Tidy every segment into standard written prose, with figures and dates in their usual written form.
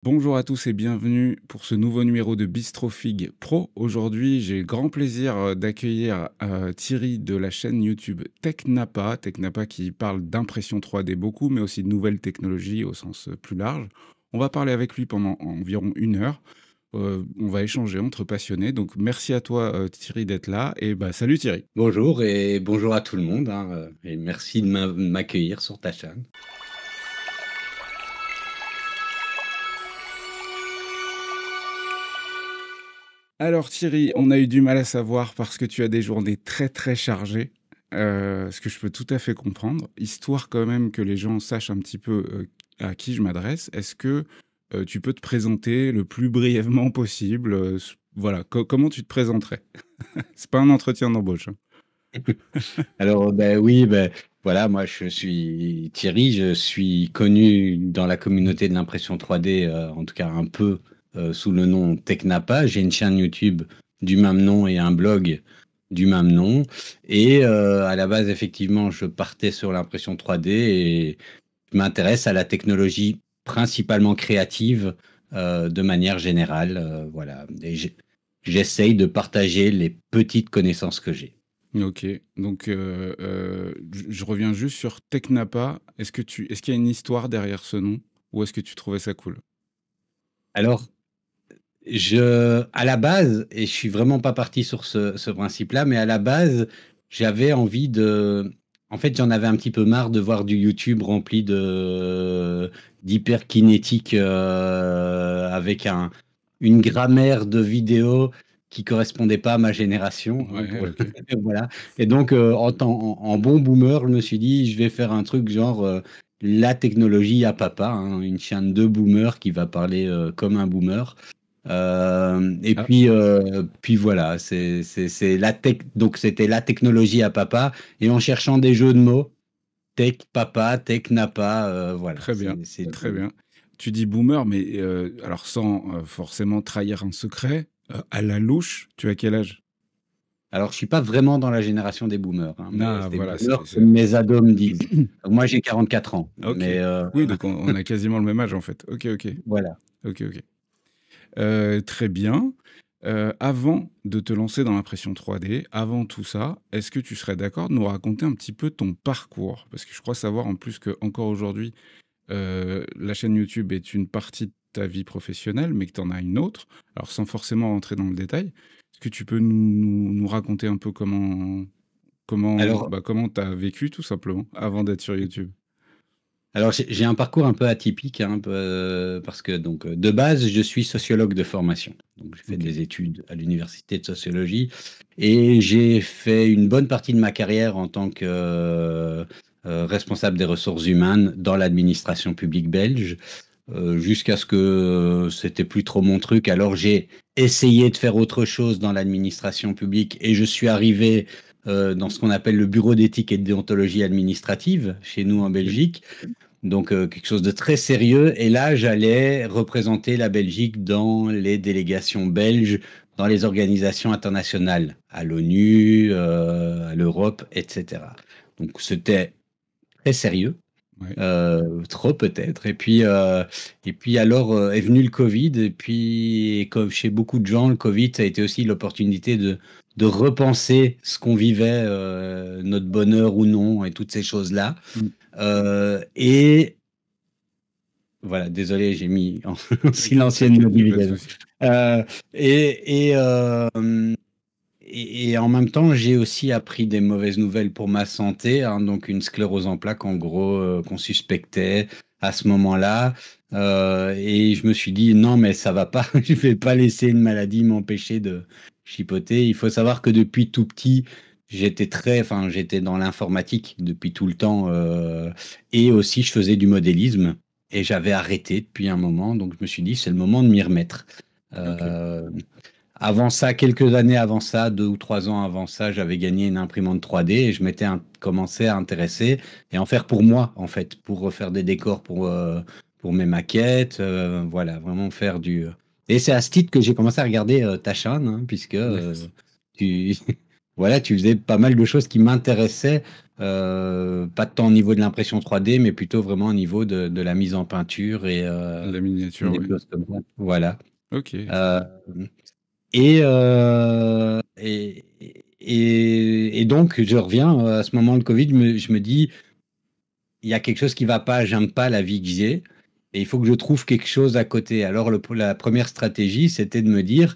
Bonjour à tous et bienvenue pour ce nouveau numéro de Bistrofig Pro. Aujourd'hui, j'ai le grand plaisir d'accueillir Thierry de la chaîne YouTube TechNapa. TechNapa qui parle d'impression 3D beaucoup, mais aussi de nouvelles technologies au sens plus large. On va parler avec lui pendant environ 1 heure. On va échanger entre passionnés. Donc merci à toi Thierry d'être là. Et bah salut Thierry. Bonjour et bonjour à tout le monde, hein, et merci de m'accueillir sur ta chaîne. Alors Thierry, on a eu du mal à savoir parce que tu as des journées très très chargées, ce que je peux tout à fait comprendre. Histoire quand même que les gens sachent un petit peu à qui je m'adresse, est-ce que tu peux te présenter le plus brièvement possible voilà, comment tu te présenterais? C'est pas un entretien d'embauche, hein. Alors, ben oui, ben voilà, moi je suis Thierry, je suis connu dans la communauté de l'impression 3D, en tout cas un peu sous le nom Technapa. J'ai une chaîne YouTube du même nom et un blog du même nom. Et à la base, effectivement, je partais sur l'impression 3D et je m'intéresse à la technologie principalement créative de manière générale. Voilà. Et j'essaye de partager les petites connaissances que j'ai. Ok, donc je reviens juste sur Technapa. Est-ce qu'il y a une histoire derrière ce nom ou est-ce que tu trouvais ça cool? Alors, à la base, et je suis vraiment pas parti sur ce principe-là, mais à la base, j'avais envie de. En fait, j'en avais un petit peu marre de voir du YouTube rempli d'hyperkinétique avec une grammaire de vidéos qui correspondait pas à ma génération, hein, Ouais, ok. voilà. Et donc, en bon boomer, je me suis dit, je vais faire un truc genre la technologie à papa, hein, une chaîne de boomer qui va parler comme un boomer. Et Ah, puis voilà, c'est la tech. Donc c'était la technologie à papa. Et en cherchant des jeux de mots, tech papa, tech napa, voilà. très bien, très bien. Tu dis boomer, mais alors sans forcément trahir un secret, à la louche, tu as quel âge? Alors je suis pas vraiment dans la génération des boomers, hein, mais Ah, c'est voilà, boomer comme mes ados me disent. Donc, moi j'ai 44 ans, ok. mais Oui, donc on a quasiment le même âge en fait. Ok, ok, voilà. ok, ok. Très bien. Avant de te lancer dans l'impression 3D, avant tout ça, est-ce que tu serais d'accord de nous raconter un petit peu ton parcours? Parce que je crois savoir en plus que encore aujourd'hui, la chaîne YouTube est une partie de ta vie professionnelle, mais que tu en as une autre. Alors sans forcément rentrer dans le détail, est-ce que tu peux nous raconter un peu Alors comment tu as vécu tout simplement avant d'être sur YouTube? Alors, j'ai un parcours un peu atypique, hein, parce que donc, de base, je suis sociologue de formation. Donc, j'ai fait OK. des études à l'université de sociologie et j'ai fait une bonne partie de ma carrière en tant que responsable des ressources humaines dans l'administration publique belge, jusqu'à ce que c'était plus trop mon truc. Alors, j'ai essayé de faire autre chose dans l'administration publique et je suis arrivé dans ce qu'on appelle le bureau d'éthique et de déontologie administrative chez nous en OK. Belgique. Donc quelque chose de très sérieux. Et là, j'allais représenter la Belgique dans les délégations belges, dans les organisations internationales, à l'ONU, à l'Europe, etc. Donc c'était très sérieux. Ouais. Trop peut-être. Et puis alors est venu le Covid. Et puis, comme chez beaucoup de gens, le Covid, ça a été aussi l'opportunité de repenser ce qu'on vivait, notre bonheur ou non, et toutes ces choses-là. Mmh. Et voilà, désolé, j'ai mis en T'inquiète, silencieux t'inquiète, une il y a pas de notification. souci. Euh, et, et, euh, et en même temps, j'ai aussi appris des mauvaises nouvelles pour ma santé, hein, donc une sclérose en plaques, en gros, qu'on suspectait à ce moment-là. Et je me suis dit, non, mais ça va pas, je vais pas laisser une maladie m'empêcher de chipoter. Il faut savoir que depuis tout petit, j'étais dans l'informatique depuis tout le temps, et aussi je faisais du modélisme. Et j'avais arrêté depuis un moment, donc je me suis dit, c'est le moment de m'y remettre. OK. Euh, Avant ça, quelques années avant ça, 2 ou 3 ans avant ça, j'avais gagné une imprimante 3D et je m'étais commencé à intéresser et en faire pour moi, en fait, pour refaire des décors pour mes maquettes, voilà, vraiment faire Et c'est à ce titre que j'ai commencé à regarder ta chaîne, hein, puisque Yes. tu... voilà, tu faisais pas mal de choses qui m'intéressaient, pas tant au niveau de l'impression 3D, mais plutôt vraiment au niveau de la mise en peinture La miniature, des ouais. choses comme ça. Voilà. Ok. Euh, et donc, je reviens à ce moment, le Covid, je me dis, il y a quelque chose qui va pas, j'aime pas la vie que j'ai, et il faut que je trouve quelque chose à côté. Alors, la première stratégie, c'était de me dire,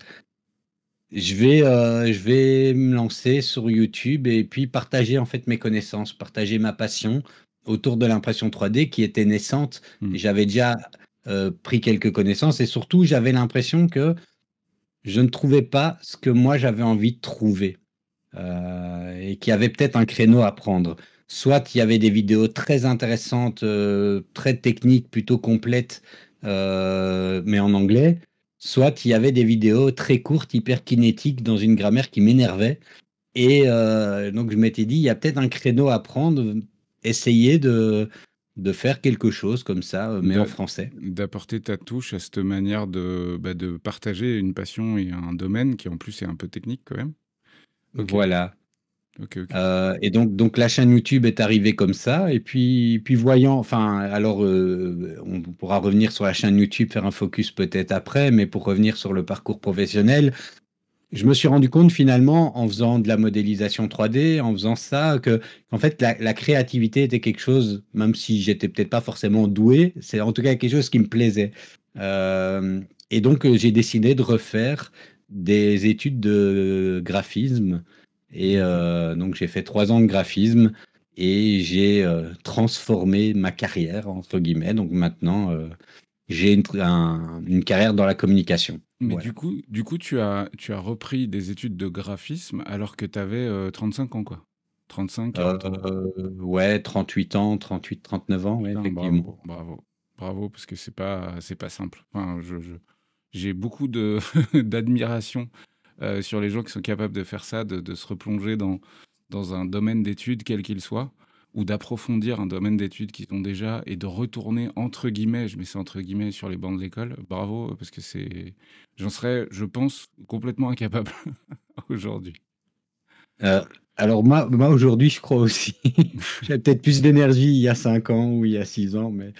je vais me lancer sur YouTube et puis partager en fait mes connaissances, partager ma passion autour de l'impression 3D qui était naissante. Hmm. J'avais déjà pris quelques connaissances et surtout, j'avais l'impression que je ne trouvais pas ce que moi j'avais envie de trouver et qu'il y avait peut-être un créneau à prendre. Soit il y avait des vidéos très intéressantes, très techniques, plutôt complètes, mais en anglais. Soit il y avait des vidéos très courtes, hyper kinétiques, dans une grammaire qui m'énervait. Et donc je m'étais dit, il y a peut-être un créneau à prendre, essayer de faire quelque chose comme ça, mais en D'a- français. D'apporter ta touche à cette manière de partager une passion et un domaine qui en plus est un peu technique quand même. Ok, Voilà. ok, ok. Et donc la chaîne YouTube est arrivée comme ça. Et puis voyant, enfin, alors on pourra revenir sur la chaîne YouTube, faire un focus peut-être après, mais pour revenir sur le parcours professionnel, je me suis rendu compte finalement en faisant de la modélisation 3D, en faisant ça, que en fait la créativité était quelque chose, même si j'étais peut-être pas forcément doué, c'est en tout cas quelque chose qui me plaisait. Et donc j'ai décidé de refaire des études de graphisme. Et Ok. donc j'ai fait 3 ans de graphisme et j'ai transformé ma carrière entre guillemets. Donc maintenant j'ai une carrière dans la communication. Mais Voilà. du coup, tu as repris des études de graphisme alors que tu avais 35 ans, quoi. 35, 40 ans. Ouais, 38 ans, 38, 39 ans, ouais, Putain, effectivement. bravo, bravo. Bravo, parce que c'est pas simple. Enfin, j'ai beaucoup d'admiration sur les gens qui sont capables de faire ça, de se replonger dans un domaine d'études, quel qu'il soit, ou d'approfondir un domaine d'études qu'ils ont déjà et de retourner, entre guillemets, je mets ça entre guillemets, sur les bancs de l'école. Bravo, parce que j'en serais, je pense, complètement incapable aujourd'hui. Euh, alors moi aujourd'hui, je crois aussi. J'avais peut-être plus d'énergie il y a 5 ans ou il y a 6 ans, mais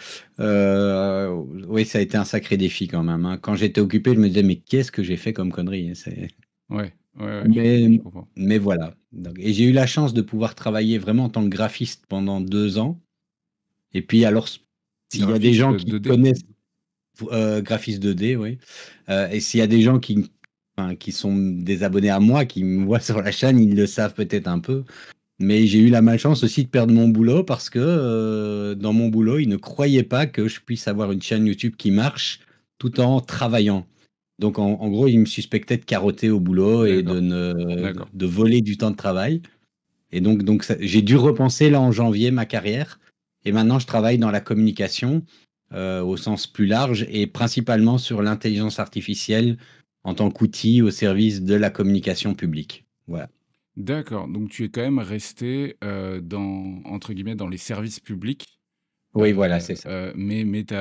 oui, ça a été un sacré défi quand même, hein. Quand j'étais occupé, je me disais, mais qu'est-ce que j'ai fait comme connerie, hein, Ouais, ouais, ouais, je Mais, comprends. mais voilà. Et j'ai eu la chance de pouvoir travailler vraiment en tant que graphiste pendant 2 ans. Et puis alors, s'il y a des Graphiste gens qui 2D? connaissent graphiste 2D, oui. Et s'il y a des gens enfin, qui sont des abonnés à moi, qui me voient sur la chaîne, ils le savent peut-être un peu. Mais j'ai eu la malchance aussi de perdre mon boulot parce que dans mon boulot, ils ne croyaient pas que je puisse avoir une chaîne YouTube qui marche tout en travaillant. Donc en gros, ils me suspectaient de carotter au boulot et D'accord, d'accord. de voler du temps de travail. Et donc j'ai dû repenser là en janvier ma carrière. Et maintenant, je travaille dans la communication au sens plus large et principalement sur l'intelligence artificielle en tant qu'outil au service de la communication publique. Voilà. D'accord, donc tu es quand même resté, dans entre guillemets «dans les services publics», Oui, voilà, c'est ça. mais tu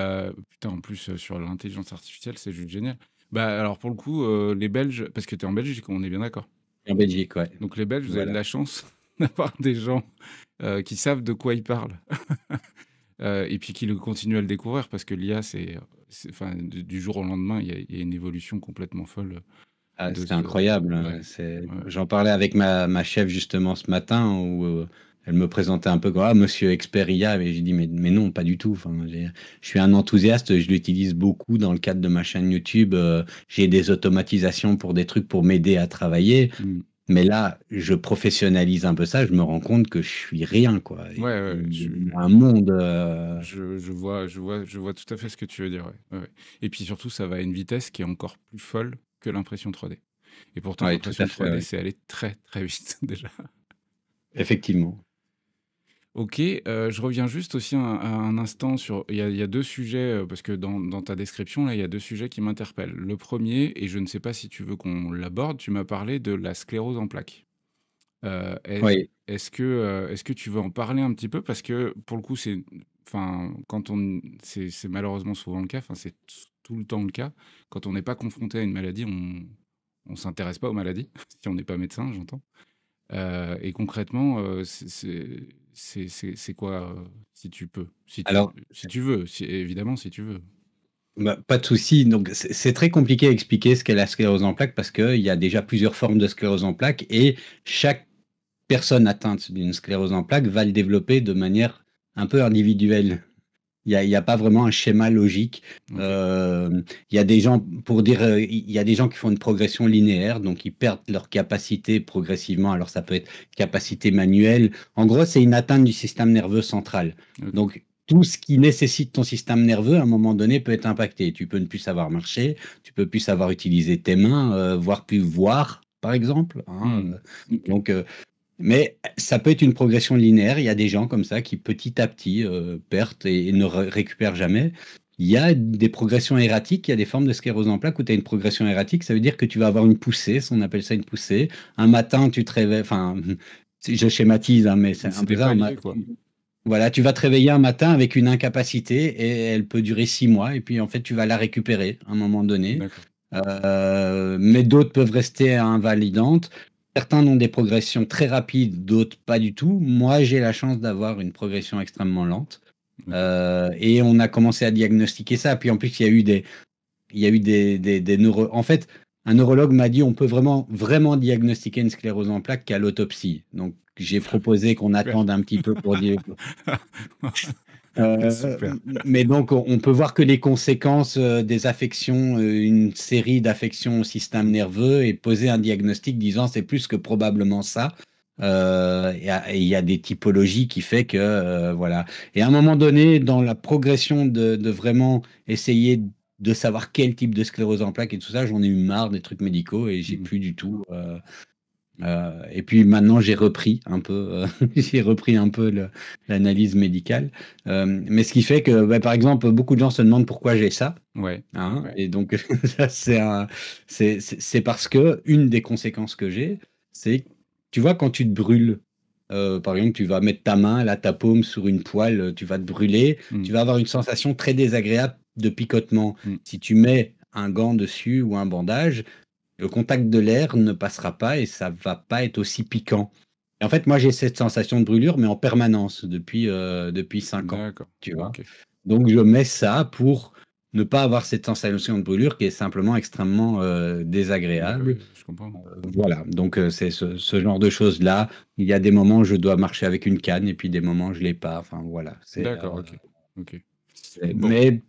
putain, en plus, sur l'intelligence artificielle, c'est juste génial. Bah, alors pour le coup, les Belges parce que tu es en Belgique, on est bien d'accord? En Belgique, ouais. Donc les Belges, vous avez de Voilà. la chance d'avoir des gens, qui savent de quoi ils parlent, et puis qui le continuent à le découvrir parce que l'IA, c'est enfin, du jour au lendemain, il y a une évolution complètement folle, Ah, de c'est ce incroyable, ouais, hein. ouais. J'en parlais avec ma chef justement ce matin où elle me présentait un peu comme ah, monsieur expert IA, mais j'ai dit mais non, pas du tout. Enfin, je suis un enthousiaste, je l'utilise beaucoup dans le cadre de ma chaîne YouTube. J'ai des automatisations pour des trucs pour m'aider à travailler. Mmh. Mais là, je professionnalise un peu ça, je me rends compte que je suis rien, quoi. Ouais, ouais, ouais, Il y a un monde. je vois tout à fait ce que tu veux dire, ouais, ouais, ouais. Et puis surtout, ça va à une vitesse qui est encore plus folle que l'impression 3D. Et pourtant, Ouais, tout à l'impression fait, 3D, ouais. c'est allé très, très vite déjà. Effectivement. OK, je reviens juste aussi un instant sur il y a 2 sujets, parce que dans ta description, là, il y a 2 sujets qui m'interpellent. Le premier, et je ne sais pas si tu veux qu'on l'aborde, tu m'as parlé de la sclérose en plaques. Oui. Est-ce que tu veux en parler un petit peu? Parce que pour le coup, enfin, c'est malheureusement souvent le cas, enfin, c'est tout le temps le cas. Quand on n'est pas confronté à une maladie, on s'intéresse pas aux maladies, si on n'est pas médecin, j'entends. Et concrètement, c'est quoi, si tu peux? Alors, Si tu veux, évidemment, si tu veux. bah, pas de souci. Donc, c'est très compliqué à expliquer ce qu'est la sclérose en plaques parce qu'il y a déjà plusieurs formes de sclérose en plaques et chaque personne atteinte d'une sclérose en plaques va le développer de manière un peu individuelle. Il y a pas vraiment un schéma logique. OK. Il y a des gens, pour dire, il y a des gens qui font une progression linéaire, donc ils perdent leur capacité progressivement. Alors ça peut être capacité manuelle. En gros, c'est une atteinte du système nerveux central. OK. Donc tout ce qui nécessite ton système nerveux, à un moment donné, peut être impacté. Tu peux ne plus savoir marcher, tu peux plus savoir utiliser tes mains, voire plus voir, par exemple, hein. Mmh. OK. Donc, mais ça peut être une progression linéaire. Il y a des gens comme ça qui, petit à petit, perdent et ne récupèrent jamais. Il y a des progressions erratiques. Il y a des formes de sclérose en plaques où tu as une progression erratique. Ça veut dire que tu vas avoir une poussée. On appelle ça une poussée. Un matin, tu te réveilles. Enfin, je schématise, hein, mais c'est un C'est peu des ça. paliers, quoi. Voilà, tu vas te réveiller un matin avec une incapacité et elle peut durer 6 mois. Et puis, en fait, tu vas la récupérer à un moment donné. D'accord. Mais d'autres peuvent rester invalidantes. Certains ont des progressions très rapides, d'autres pas du tout. Moi, j'ai la chance d'avoir une progression extrêmement lente. OK. Et on a commencé à diagnostiquer ça. Puis en plus, il y a eu des En fait, un neurologue m'a dit on peut vraiment, vraiment diagnostiquer une sclérose en plaques qu'à l'autopsie. Donc, j'ai proposé qu'on Super. attende un petit peu pour dire. Euh, Super. mais donc, on peut voir que les conséquences des affections, une série d'affections au système nerveux, et poser un diagnostic disant c'est plus que probablement ça. Et il y a des typologies qui fait que voilà. Et à un moment donné, dans la progression de vraiment essayer de savoir quel type de sclérose en plaques et tout ça, j'en ai eu marre des trucs médicaux et j'ai Mmh. plus du tout. Et puis maintenant, j'ai repris un peu, j'ai repris un peu l'analyse médicale. Mais ce qui fait que, bah, par exemple, beaucoup de gens se demandent pourquoi j'ai ça. Ouais. Hein, Ouais. et donc, ça, c'est parce que une des conséquences que j'ai, c'est, tu vois, quand tu te brûles, par exemple, tu vas mettre ta main, là, ta paume sur une poêle, tu vas te brûler, Mmh. tu vas avoir une sensation très désagréable de picotement. Mmh. Si tu mets un gant dessus ou un bandage, le contact de l'air ne passera pas et ça va pas être aussi piquant. Et en fait, moi, j'ai cette sensation de brûlure, mais en permanence depuis 5 ans, D'accord. tu vois. OK. Donc, je mets ça pour ne pas avoir cette sensation de brûlure qui est simplement extrêmement Bah, désagréable. oui, je comprends. Voilà, donc c'est ce genre de choses-là. Il y a des moments où je dois marcher avec une canne et puis des moments où je l'ai pas. Enfin, voilà. D'accord, OK. OK. Bon. Mais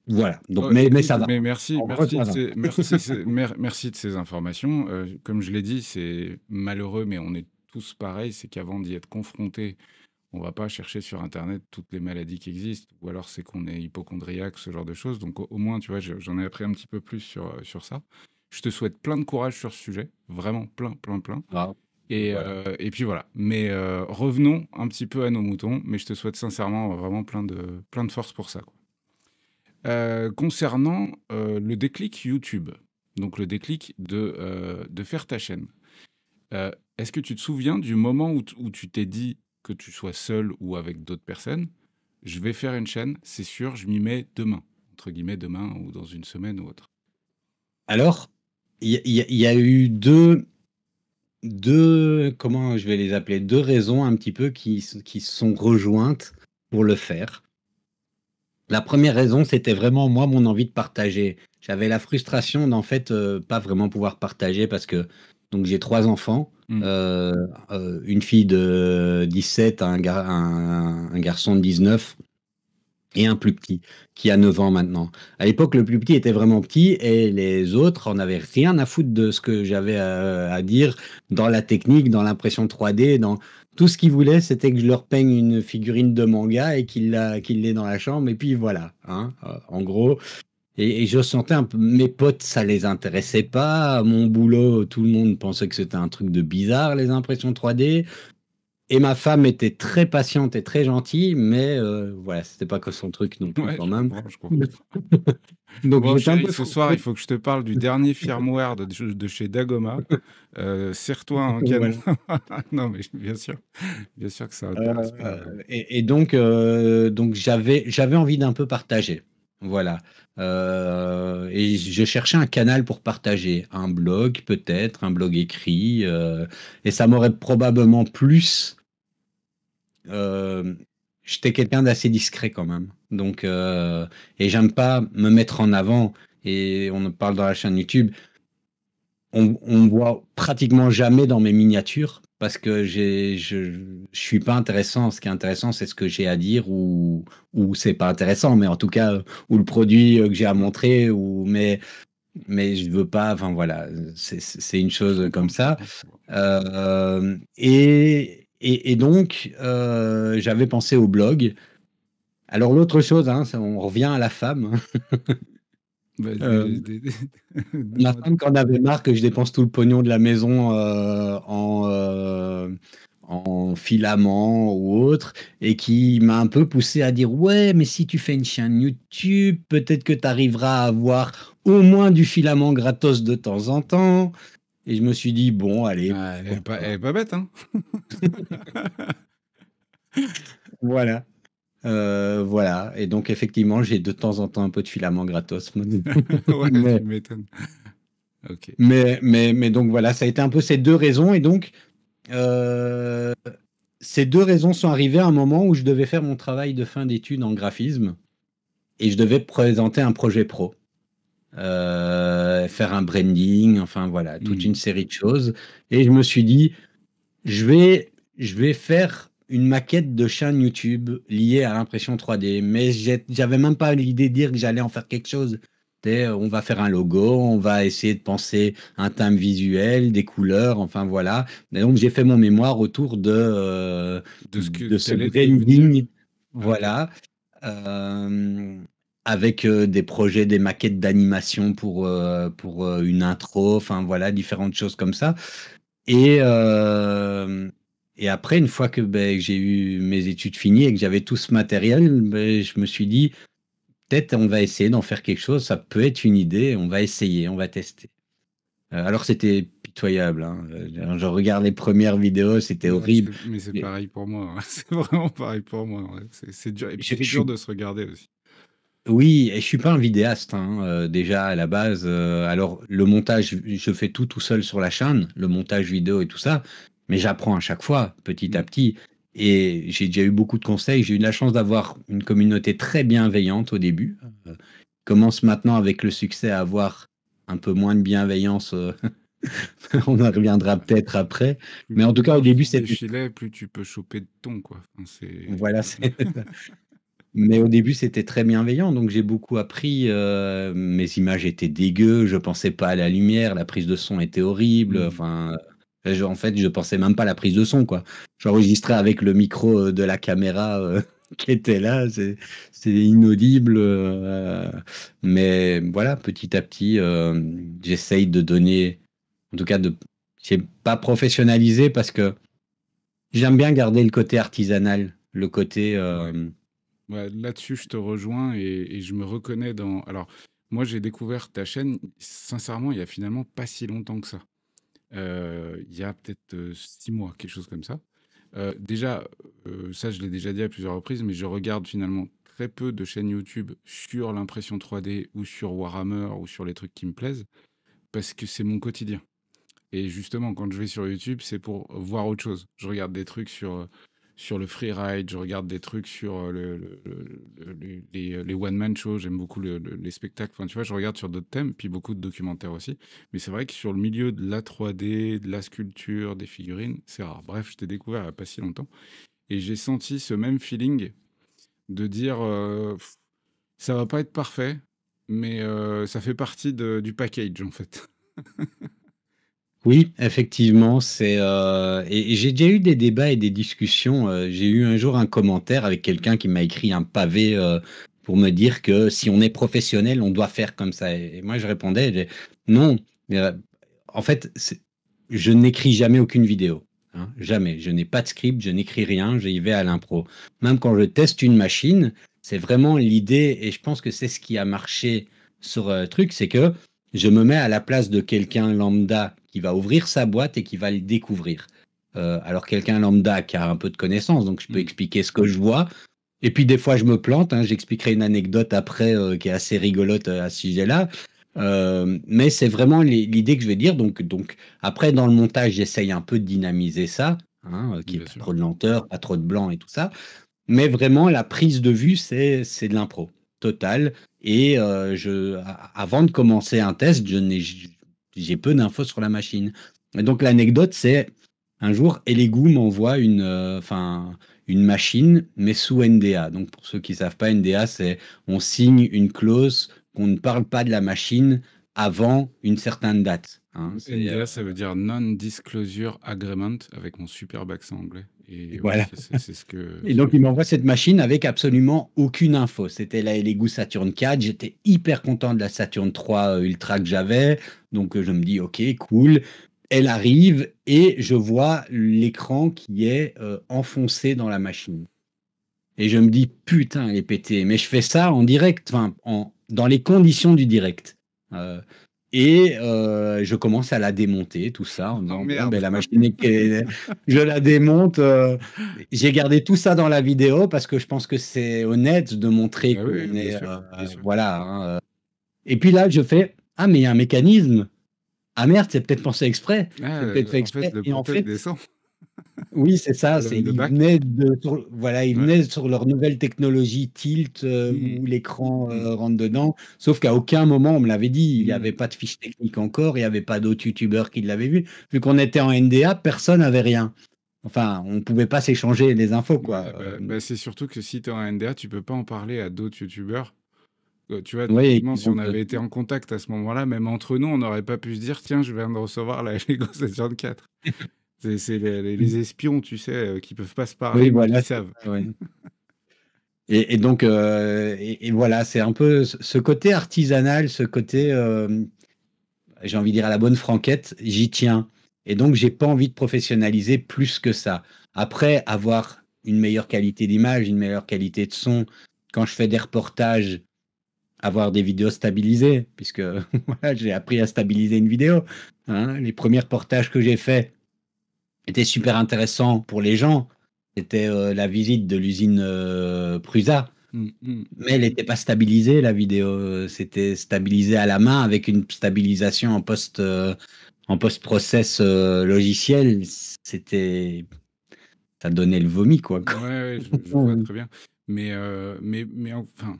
voilà. Donc, Oh, mais écoute, ça va. mais En gros, ça va. merci de ces informations. Comme je l'ai dit, c'est malheureux, mais on est tous pareils, c'est qu'avant d'y être confronté, on va pas chercher sur internet toutes les maladies qui existent ou alors c'est qu'on est hypocondriaque, ce genre de choses. Donc au moins, tu vois, j'en ai appris un petit peu plus sur ça. Je te souhaite plein de courage sur ce sujet, vraiment plein, plein, plein Ah, voilà. et puis voilà. Mais revenons un petit peu à nos moutons, mais je te souhaite sincèrement vraiment plein de force pour ça, quoi. Concernant, le déclic YouTube, donc le déclic de faire ta chaîne. Est-ce que tu te souviens du moment où tu t'es dit, que tu sois seul ou avec d'autres personnes: «Je vais faire une chaîne, c'est sûr, je m'y mets demain», entre guillemets «demain» ou dans une semaine ou autre? Alors, il y a eu comment je vais les appeler? 2 raisons un petit peu qui se sont rejointes pour le faire. La première raison, c'était vraiment moi, mon envie de partager. J'avais la frustration d'en fait, pas vraiment pouvoir partager parce que donc j'ai 3 enfants, Mmh. une fille de 17, un garçon de 19 et un plus petit qui a 9 ans maintenant. À l'époque, le plus petit était vraiment petit et les autres en avaient rien à foutre de ce que j'avais à dire dans la technique, dans l'impression 3D, dans tout ce qu'ils voulaient, c'était que je leur peigne une figurine de manga et qu'il l'ait dans la chambre et puis voilà, hein, en gros. Et je sentais un peu, mes potes, ça les intéressait pas. Mon boulot, tout le monde pensait que c'était un truc de bizarre, les impressions 3D. Et ma femme était très patiente et très gentille, mais voilà, c'était pas que son truc non plus Ouais, quand je même. comprends, je comprends. Donc Bon j'étais un chéri, peu ce soir, frustré. il faut que je te parle du dernier firmware de chez Dagoma. Serre-toi un canon. Voilà. Non, mais bien sûr que ça intéresse pas, Et donc j'avais envie d'un peu partager. Voilà. et je cherchais un canal pour partager, un blog peut-être, un blog écrit, et ça m'aurait probablement plus. J'étais quelqu'un d'assez discret quand même, donc et j'aime pas me mettre en avant. Et on en parle dans la chaîne YouTube. On me voit pratiquement jamais dans mes miniatures parce que je suis pas intéressant. Ce qui est intéressant, c'est ce que j'ai à dire ou c'est pas intéressant, mais en tout cas, ou le produit que j'ai à montrer, mais je veux pas. Enfin voilà, c'est une Je chose comprends, comme je ça. comprends, je comprends. Et donc, j'avais pensé au blog. Alors l'autre chose, hein, on revient à la femme. Vas-y, Ma dis-moi femme, tout. quand on avait marre que je dépense tout le pognon de la maison en filaments ou autre, et qui m'a un peu poussé à dire, ouais, mais si tu fais une chaîne YouTube, peut-être que tu arriveras à avoir au moins du filament gratos de temps en temps. Et je me suis dit, bon, allez, Ah, pourquoi elle pas. est pas bête, hein. Voilà. Voilà. Et donc, effectivement, j'ai de temps en temps un peu de filament gratos. Ouais, Mais, tu m'étonnes. Ok. mais donc, voilà, ça a été un peu ces deux raisons. Et donc, Euh, ces deux raisons sont arrivées à un moment où je devais faire mon travail de fin d'études en graphisme et je devais présenter un projet pro, faire un branding, enfin voilà, toute Hmm. une série de choses. Et je me suis dit, je vais faire une maquette de chaîne YouTube liée à l'impression 3D, mais j'avais même pas l'idée de dire que j'allais en faire quelque chose. On va faire un logo, on va essayer de penser un thème visuel, des couleurs, enfin voilà. Et donc j'ai fait mon mémoire autour De ce que de ce t'allais devenir. branding, Ok. voilà, euh, avec des projets, des maquettes d'animation pour une intro, enfin voilà, différentes choses comme ça. Et, euh, et après, une fois que j'ai eu mes études finies et que j'avais tout ce matériel, je me suis dit, peut-être on va essayer d'en faire quelque chose, ça peut être une idée, on va essayer, on va tester. Alors c'était pitoyable, hein. Je regarde les premières vidéos, c'était Ouais, horrible. mais c'est Et pareil pour moi, hein. C'est vraiment pareil pour moi, ouais. C'est dur. Et puis Je, c'est je dur suis, de se regarder aussi. oui, et je suis pas un vidéaste, hein, déjà à la base. Alors le montage, je fais tout seul sur la chaîne, le montage vidéo et tout ça, mais j'apprends à chaque fois, petit à Hmm. petit. Et j'ai déjà eu beaucoup de conseils. J'ai eu la chance d'avoir une communauté très bienveillante au début. Commence maintenant avec le succès à avoir un peu moins de bienveillance. On en reviendra peut-être après. Mais en Plus tout les cas, au marches début, sont c'était défilées, plus tu peux choper de ton, quoi. Enfin, voilà, mais au début, c'était très bienveillant, donc j'ai beaucoup appris. Mes images étaient dégueu, je pensais pas à la lumière, la prise de son était horrible. Hmm. Enfin, en fait, je pensais même pas à la prise de son, quoi. J'enregistrais avec le micro de la caméra qui était là, c'est inaudible. Mais voilà, petit à petit, j'essaye de donner, en tout cas, c'est pas professionnalisé parce que j'aime bien garder le côté artisanal, le côté. Ouais. Ouais, là-dessus, je te rejoins et je me reconnais dans. Alors, moi, j'ai découvert ta chaîne, sincèrement, il y a finalement pas si longtemps que ça. Il y a peut-être 6 mois, quelque chose comme ça. Déjà, ça, je l'ai déjà dit à plusieurs reprises, mais je regarde finalement très peu de chaînes YouTube sur l'impression 3D ou sur Warhammer ou sur les trucs qui me plaisent parce que c'est mon quotidien. Et justement, quand je vais sur YouTube, c'est pour voir autre chose. Je regarde des trucs sur le freeride, je regarde des trucs sur les one-man shows, j'aime beaucoup les spectacles. Enfin, tu vois, je regarde sur d'autres thèmes, puis beaucoup de documentaires aussi. Mais c'est vrai que sur le milieu de la 3D, de la sculpture, des figurines, c'est rare. Bref, je t'ai découvert il n'y a pas si longtemps. Et j'ai senti ce même feeling de dire, ça va pas être parfait, mais ça fait partie du package, en fait. Oui, effectivement, et j'ai déjà eu des débats et des discussions. J'ai eu un jour un commentaire avec quelqu'un qui m'a écrit un pavé pour me dire que si on est professionnel, on doit faire comme ça. Et moi, je répondais, non. Euh, En fait, je n'écris jamais aucune vidéo, hein, jamais. Je n'ai pas de script, je n'écris rien, j'y vais à l'impro. Même quand je teste une machine, c'est vraiment l'idée, et je pense que c'est ce qui a marché sur le truc, c'est que je me mets à la place de quelqu'un lambda qui va ouvrir sa boîte et qui va le découvrir. Alors quelqu'un lambda qui a un peu de connaissances, donc je peux Hmm. expliquer ce que je vois. Et puis des fois je me plante, hein, j'expliquerai une anecdote après qui est assez rigolote à ce sujet-là. Mais c'est vraiment l'idée que je vais dire. Donc après, dans le montage, j'essaye un peu de dynamiser ça, hein, qu'il n'y ait Bien pas sûr. trop de lenteur, pas trop de blanc et tout ça. Mais vraiment, la prise de vue, c'est de l'impro total. Et avant de commencer un test, j'ai peu d'infos sur la machine. Et donc l'anecdote, c'est un jour, Elegoo m'envoie une machine, mais sous NDA. Donc pour ceux qui ne savent pas, NDA, c'est on signe une clause qu'on ne parle pas de la machine avant une certaine date, hein. NDA, ça veut dire Non-Disclosure Agreement, avec mon superbe accent anglais. Et ouais, Voilà. c'est ce que... Et donc, il m'envoie cette machine avec absolument aucune info. C'était la Lego Saturn 4. J'étais hyper content de la Saturn 3 Ultra que j'avais. Donc, je me dis, OK, cool. Elle arrive et je vois l'écran qui est enfoncé dans la machine. Et je me dis, putain, elle est pétée. Mais je fais ça en direct, dans les conditions du direct. Euh, je commence à la démonter, tout ça, en Oh disant, bon, merde! ben, je la démonte. J'ai gardé tout ça dans la vidéo parce que je pense que c'est honnête de montrer Bah oui, qu'on bien est, sûr, bien sûr. voilà, hein. Et puis là, je fais, ah, mais il y a un mécanisme. Ah merde, c'est peut-être pensé exprès. Ah, C'est peut-être fait en fait, exprès. le Et en poteau, il fait, descend. oui, c'est ça. Le Ils bac. venaient ils Ouais. venaient sur leur nouvelle technologie Tilt Mmh. où l'écran Mmh. rentre dedans. Sauf qu'à aucun moment, on me l'avait dit, il n'y avait Mmh. pas de fiche technique encore, il n'y avait pas d'autres youtubeurs qui l'avaient vu. Vu qu'on était en NDA, personne n'avait rien. Enfin, on ne pouvait pas s'échanger les infos, quoi. Ouais, c'est surtout que si tu es en NDA, tu peux pas en parler à d'autres youtubeurs. Tu vois, Oui, typiquement, qui si on vont avait été en contact à ce moment-là, même entre nous, on n'aurait pas pu se dire: «Tiens, je viens de recevoir la Lego 704». C'est les espions, tu sais, qui peuvent pas se parler, Oui, mais qui voilà, c'est savent. ça, ouais. Et donc, et voilà, c'est un peu ce côté artisanal, ce côté, j'ai envie de dire à la bonne franquette, j'y tiens. Et donc, j'ai pas envie de professionnaliser plus que ça. Après, avoir une meilleure qualité d'image, une meilleure qualité de son, quand je fais des reportages, avoir des vidéos stabilisées, puisque voilà, j'ai appris à stabiliser une vidéo, hein. Les premiers reportages que j'ai faits étaient super intéressants pour les gens. C'était la visite de l'usine Prusa. Mmh, mmh. Mais elle n'était pas stabilisée, la vidéo. C'était stabilisé à la main avec une stabilisation en post-process logiciel. C'était, ça donnait le vomi, quoi. Ouais, ouais, je vois très bien. Mais enfin,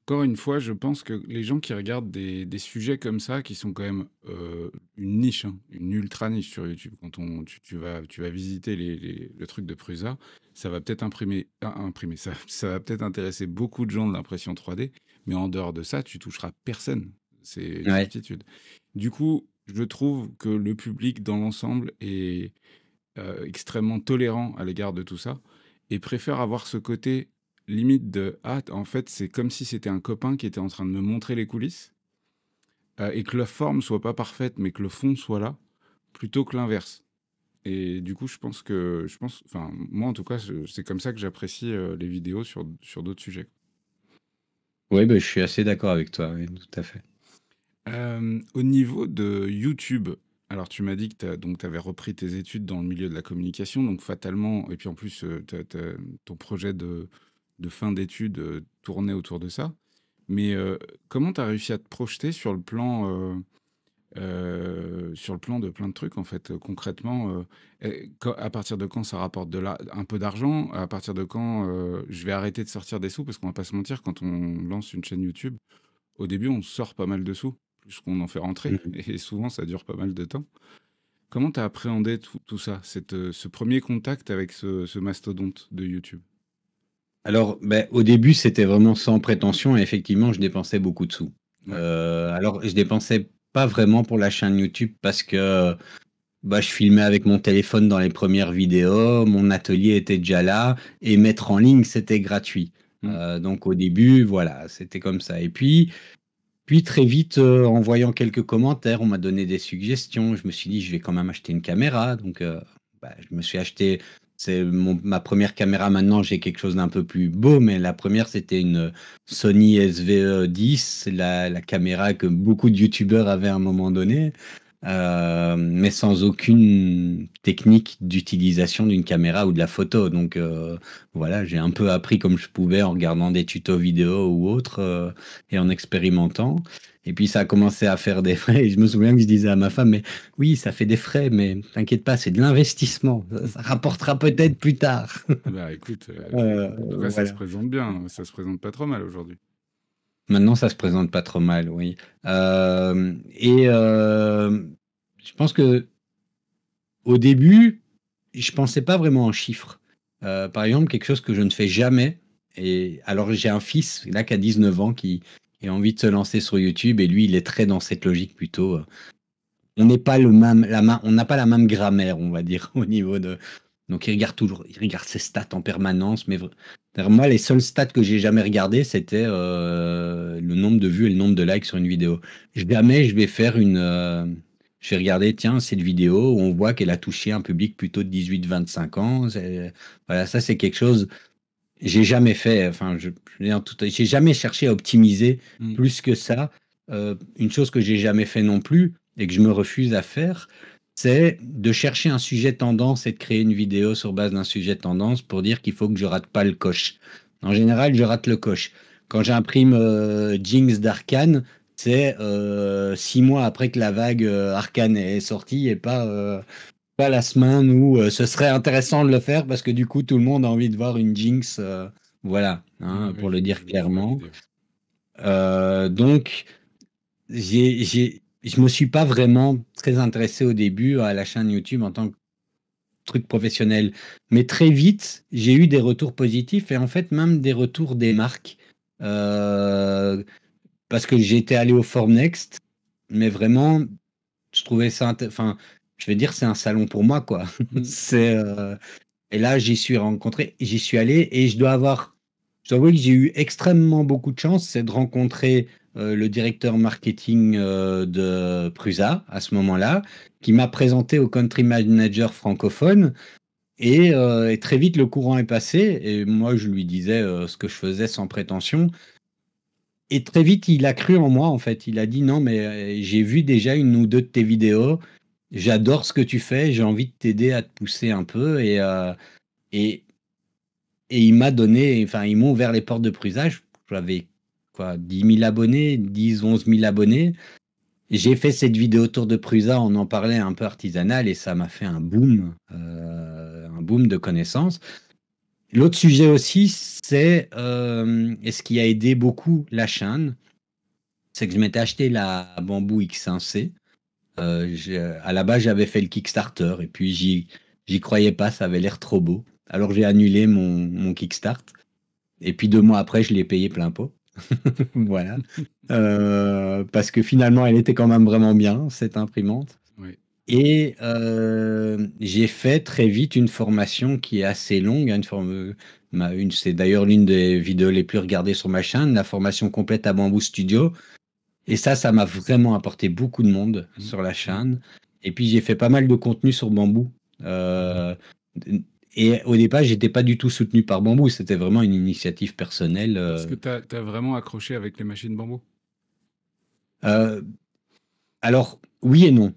encore une fois, je pense que les gens qui regardent des sujets comme ça, qui sont quand même une niche, hein, une ultra niche sur YouTube, quand tu vas visiter le truc de Prusa, ça va peut-être imprimer ça va peut-être intéresser beaucoup de gens de l'impression 3D, mais en dehors de ça, tu toucheras personne. C'est une Ouais. certitude. Du coup, je trouve que le public dans l'ensemble est extrêmement tolérant à l'égard de tout ça et préfère avoir ce côté limite de ah en fait c'est comme si c'était un copain qui était en train de me montrer les coulisses et que la forme soit pas parfaite mais que le fond soit là plutôt que l'inverse. Et du coup enfin moi en tout cas c'est comme ça que j'apprécie les vidéos sur d'autres sujets. Oui, bah, je suis assez d'accord avec toi, oui, tout à fait. Au niveau de YouTube, alors tu m'as dit que tu avais repris tes études dans le milieu de la communication, donc fatalement, et puis en plus, ton projet de fin d'études tournait autour de ça. Mais comment tu as réussi à te projeter sur le plan de plein de trucs, en fait, concrètement à partir de quand ça rapporte un peu d'argent? À partir de quand je vais arrêter de sortir des sous? Parce qu'on va pas se mentir, quand on lance une chaîne YouTube, au début, on sort pas mal de sous, plus qu'on en fait rentrer, Mhm. et souvent ça dure pas mal de temps. Comment tu as appréhendé tout ça, ce premier contact avec ce mastodonte de YouTube? Alors, ben, au début, c'était vraiment sans prétention et effectivement, je dépensais beaucoup de sous. Ouais. Alors, je dépensais pas vraiment pour la chaîne YouTube parce que bah, je filmais avec mon téléphone dans les premières vidéos, mon atelier était déjà là et mettre en ligne, c'était gratuit. Mm. Donc au début, voilà, c'était comme ça. Et puis très vite, en voyant quelques commentaires, on m'a donné des suggestions. Je me suis dit, je vais quand même acheter une caméra. Donc bah, je me suis acheté, ma première caméra maintenant, j'ai quelque chose d'un peu plus beau, mais la première, c'était une Sony SVE 10, la caméra que beaucoup de youtubeurs avaient à un moment donné. mais sans aucune technique d'utilisation d'une caméra ou de la photo. Donc voilà, j'ai un peu appris comme je pouvais en regardant des tutos vidéo ou autres et en expérimentant. Et puis ça a commencé à faire des frais. Et je me souviens que je disais à ma femme, mais oui, ça fait des frais, mais t'inquiète pas, c'est de l'investissement. Ça rapportera peut-être plus tard. Bah écoute, en tout cas, ça se Voilà. présente bien, ça se présente pas trop mal aujourd'hui. Maintenant, ça se présente pas trop mal, oui. Et je pense que au début, je pensais pas vraiment en chiffres. Par exemple, quelque chose que je ne fais jamais. Et alors, j'ai un fils là qui a 19 ans qui a envie de se lancer sur YouTube et lui, il est très dans cette logique plutôt. On n'est pas le même, on n'a pas la même grammaire, on va dire, au niveau de. Donc, il regarde toujours, il regarde ses stats en permanence. Mais d'ailleurs, moi, les seuls stats que j'ai jamais regardés, c'était le nombre de vues et le nombre de likes sur une vidéo. Jamais je vais faire une. Je vais regarder, tiens, cette vidéo où on voit qu'elle a touché un public plutôt de 18-25 ans. Voilà, ça, c'est quelque chose. J'ai jamais fait. Enfin, je veux dire, j'ai jamais cherché à optimiser Mm. plus que ça. Une chose que j'ai jamais fait non plus et que je me refuse à faire, c'est de chercher un sujet tendance et de créer une vidéo sur base d'un sujet tendance pour dire qu'il faut que je rate pas le coche. En général, je rate le coche. Quand j'imprime Jinx d'Arcane, c'est 6 mois après que la vague Arcane est sortie et pas la semaine où ce serait intéressant de le faire parce que du coup, tout le monde a envie de voir une Jinx. Voilà, Ouais, hein, ouais, pour le dire je vois clairement. l'idée. Donc, je me suis pas vraiment très intéressé au début à la chaîne YouTube en tant que truc professionnel. Mais très vite, j'ai eu des retours positifs et en fait, même des retours des marques. Euh, Parce que j'étais allé au Formnext, mais vraiment, je trouvais ça. Enfin, je vais dire, c'est un salon pour moi, quoi. Mm. C'est. Et là, j'y suis allé et je dois avouer que j'ai eu extrêmement beaucoup de chance, c'est de rencontrer le directeur marketing de Prusa à ce moment-là, qui m'a présenté au country manager francophone. Et très vite, le courant est passé. Et moi, je lui disais ce que je faisais sans prétention. Et très vite, il a cru en moi, en fait. Il a dit non, mais j'ai vu déjà une ou deux de tes vidéos. J'adore ce que tu fais. J'ai envie de t'aider à te pousser un peu. Et, et il m'a donné, enfin, ils m'ont ouvert les portes de Prusage. J'avais quoi, 10 000 abonnés, 10 11 000 abonnés. J'ai fait cette vidéo autour de Prusa, on en parlait un peu artisanal et ça m'a fait un boom de connaissances. L'autre sujet aussi, c'est, et ce qui a aidé beaucoup la chaîne, c'est que je m'étais acheté la Bamboo X1C. À la base, j'avais fait le Kickstarter et puis j'y croyais pas, ça avait l'air trop beau. Alors j'ai annulé mon Kickstart. Et puis 2 mois après, je l'ai payé plein pot. Voilà. Parce que finalement, elle était quand même vraiment bien, cette imprimante. Oui. Et j'ai fait très vite une formation qui est assez longue, hein, c'est d'ailleurs l'une des vidéos les plus regardées sur ma chaîne, la formation complète à Bamboo Studio. Et ça m'a vraiment apporté beaucoup de monde Mm. sur la Mm. chaîne. Et puis j'ai fait pas mal de contenu sur Bamboo. Euh, et au départ, j'étais pas du tout soutenu par Bamboo, c'était vraiment une initiative personnelle. Est-ce que tu as vraiment accroché avec les machines bambou? Euh, alors, oui et non.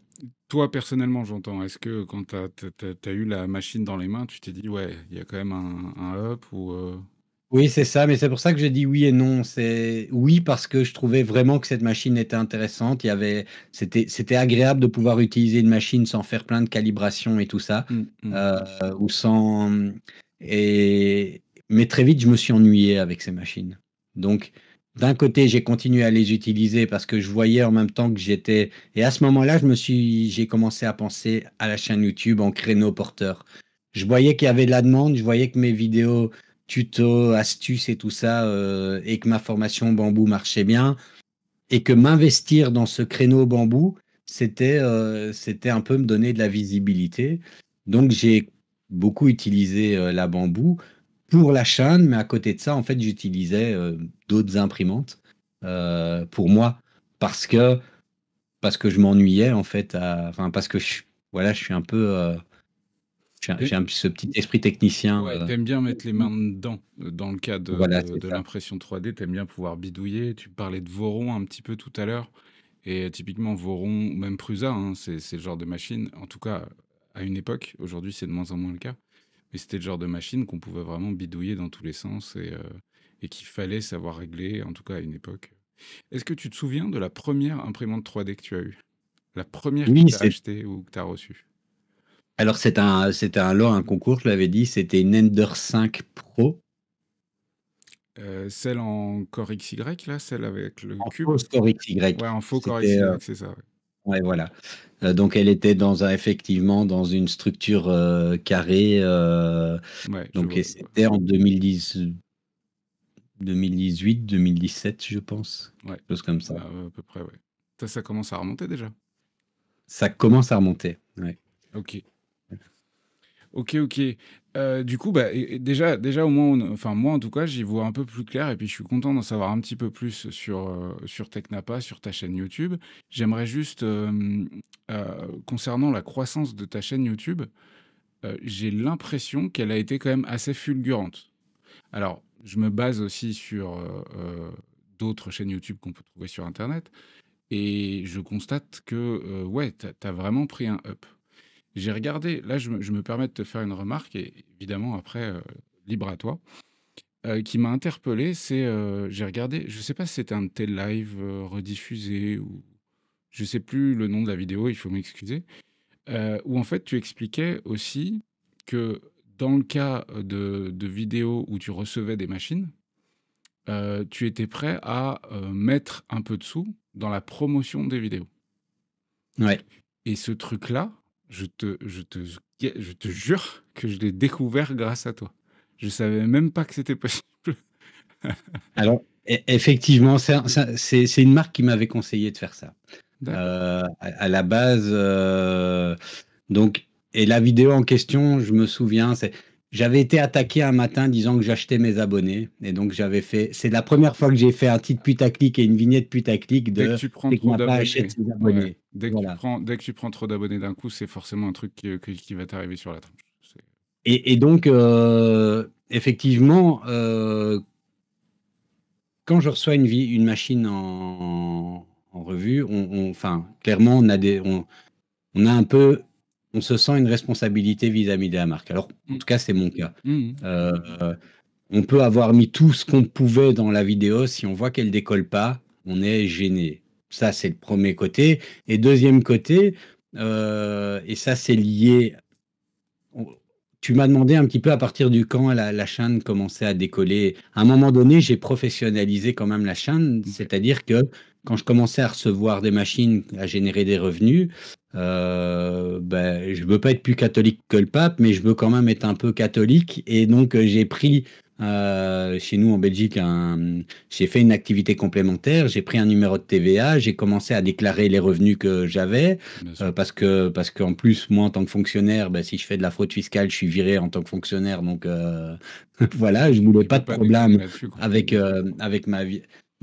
Toi, personnellement, j'entends. Est-ce que quand tu as eu la machine dans les mains, tu t'es dit, ouais, il y a quand même un up ou Oui, c'est ça, mais c'est pour ça que je dis oui et non. C'est oui parce que je trouvais vraiment que cette machine était intéressante. C'était agréable de pouvoir utiliser une machine sans faire plein de calibrations et tout ça, Mm, mm. euh, ou sans. Et mais très vite, je me suis ennuyé avec ces machines. Donc, d'un côté, j'ai continué à les utiliser parce que je voyais en même temps que j'étais. Et à ce moment-là, j'ai commencé à penser à la chaîne YouTube en créneau porteur. Je voyais qu'il y avait de la demande, je voyais que mes vidéos tutos, astuces et tout ça, et que ma formation bambou marchait bien, et que m'investir dans ce créneau bambou, c'était un peu me donner de la visibilité. Donc j'ai beaucoup utilisé la bambou pour la chaîne, mais à côté de ça, en fait, j'utilisais d'autres imprimantes pour moi parce que je m'ennuyais en fait, enfin parce que voilà, je suis un peu j'ai ce petit esprit technicien. Ouais, t'aimes bien mettre les mains dedans. Dans le cas Voilà, c'est de ça. l'impression 3D, t'aimes bien pouvoir bidouiller. Tu parlais de Voron un petit peu tout à l'heure. Et typiquement, Voron ou même Prusa, hein, c'est le genre de machine, en tout cas à une époque, aujourd'hui c'est de moins en moins le cas, mais c'était le genre de machine qu'on pouvait vraiment bidouiller dans tous les sens et qu'il fallait savoir régler, en tout cas à une époque. Est-ce que tu te souviens de la première imprimante 3D que tu as eue? La première que Oui, tu as achetée ou que tu as reçue? alors c'était un lot, un concours, je l'avais dit, c'était une Ender 5 Pro Celle en Core XY, là, celle avec le en cube? fausse Core XY. Ouais, en faux Core C'était, XY, c'est ça. Ouais. ouais, voilà. Donc elle était effectivement dans une structure carrée. Ouais, je Donc vois, et je vois. c'était en 2018, 2017, je pense, Ouais, quelque chose comme ça. à peu près, ouais. Ça commence à remonter déjà. Ça commence à remonter. Ouais. Ok. Ok, ok. Du coup, bah, et déjà au moins, enfin moi en tout cas, j'y vois un peu plus clair et puis je suis content d'en savoir un petit peu plus sur TechNapa, sur ta chaîne YouTube. J'aimerais juste, concernant la croissance de ta chaîne YouTube, j'ai l'impression qu'elle a été quand même assez fulgurante. Alors, je me base aussi sur d'autres chaînes YouTube qu'on peut trouver sur Internet et je constate que, ouais, t'as vraiment pris un up. J'ai regardé, là je me permets de te faire une remarque et évidemment après, libre à toi, qui m'a interpellé, c'est, j'ai regardé, je sais pas si c'était un de tes lives, rediffusés ou je sais plus le nom de la vidéo, il faut m'excuser, où en fait tu expliquais aussi que dans le cas, de vidéos où tu recevais des machines, tu étais prêt à, mettre un peu de sous dans la promotion des vidéos. Ouais. Et ce truc-là, je te jure que je l'ai découvert grâce à toi. Je savais même pas que c'était possible. Alors, effectivement, c'est une marque qui m'avait conseillé de faire ça. D'accord. À la base, donc, et la vidéo en question, je me souviens, j'avais été attaqué un matin disant que j'achetais mes abonnés. Et donc, c'est la première fois que j'ai fait un titre putaclic et une vignette putaclic Dès que de tu prends trop Technapa achète d'abonnés, ses ouais. abonnés. Voilà. Dès que tu prends trop d'abonnés d'un coup, c'est forcément un truc qui va t'arriver sur la tronche. Et donc, effectivement, quand je reçois une machine en revue, enfin, clairement, on a un peu, on se sent une responsabilité vis-à-vis de la marque. Alors, en Mm. tout cas, c'est mon cas. Je Euh, m'imagine. on peut avoir mis tout ce qu'on pouvait dans la vidéo. Si on voit qu'elle décolle pas, on est gêné. Ça, c'est le premier côté. Et deuxième côté, et ça, c'est lié. Tu m'as demandé un petit peu à partir du quand la chaîne commençait à décoller. À un moment donné, j'ai professionnalisé quand même la chaîne, Ok. c'est-à-dire que quand je commençais à recevoir des machines, à générer des revenus, ben, je veux pas être plus catholique que le pape, mais je veux quand même être un peu catholique. Et donc, j'ai pris chez nous en Belgique, j'ai fait une activité complémentaire, j'ai pris un numéro de TVA, j'ai commencé à déclarer les revenus que j'avais. Bien sûr. Parce qu'en plus, moi, en tant que fonctionnaire, ben, si je fais de la fraude fiscale, je suis viré en tant que fonctionnaire. Donc, voilà, je voulais Tu pas peux de pas déconner problème là-dessus, quoi. avec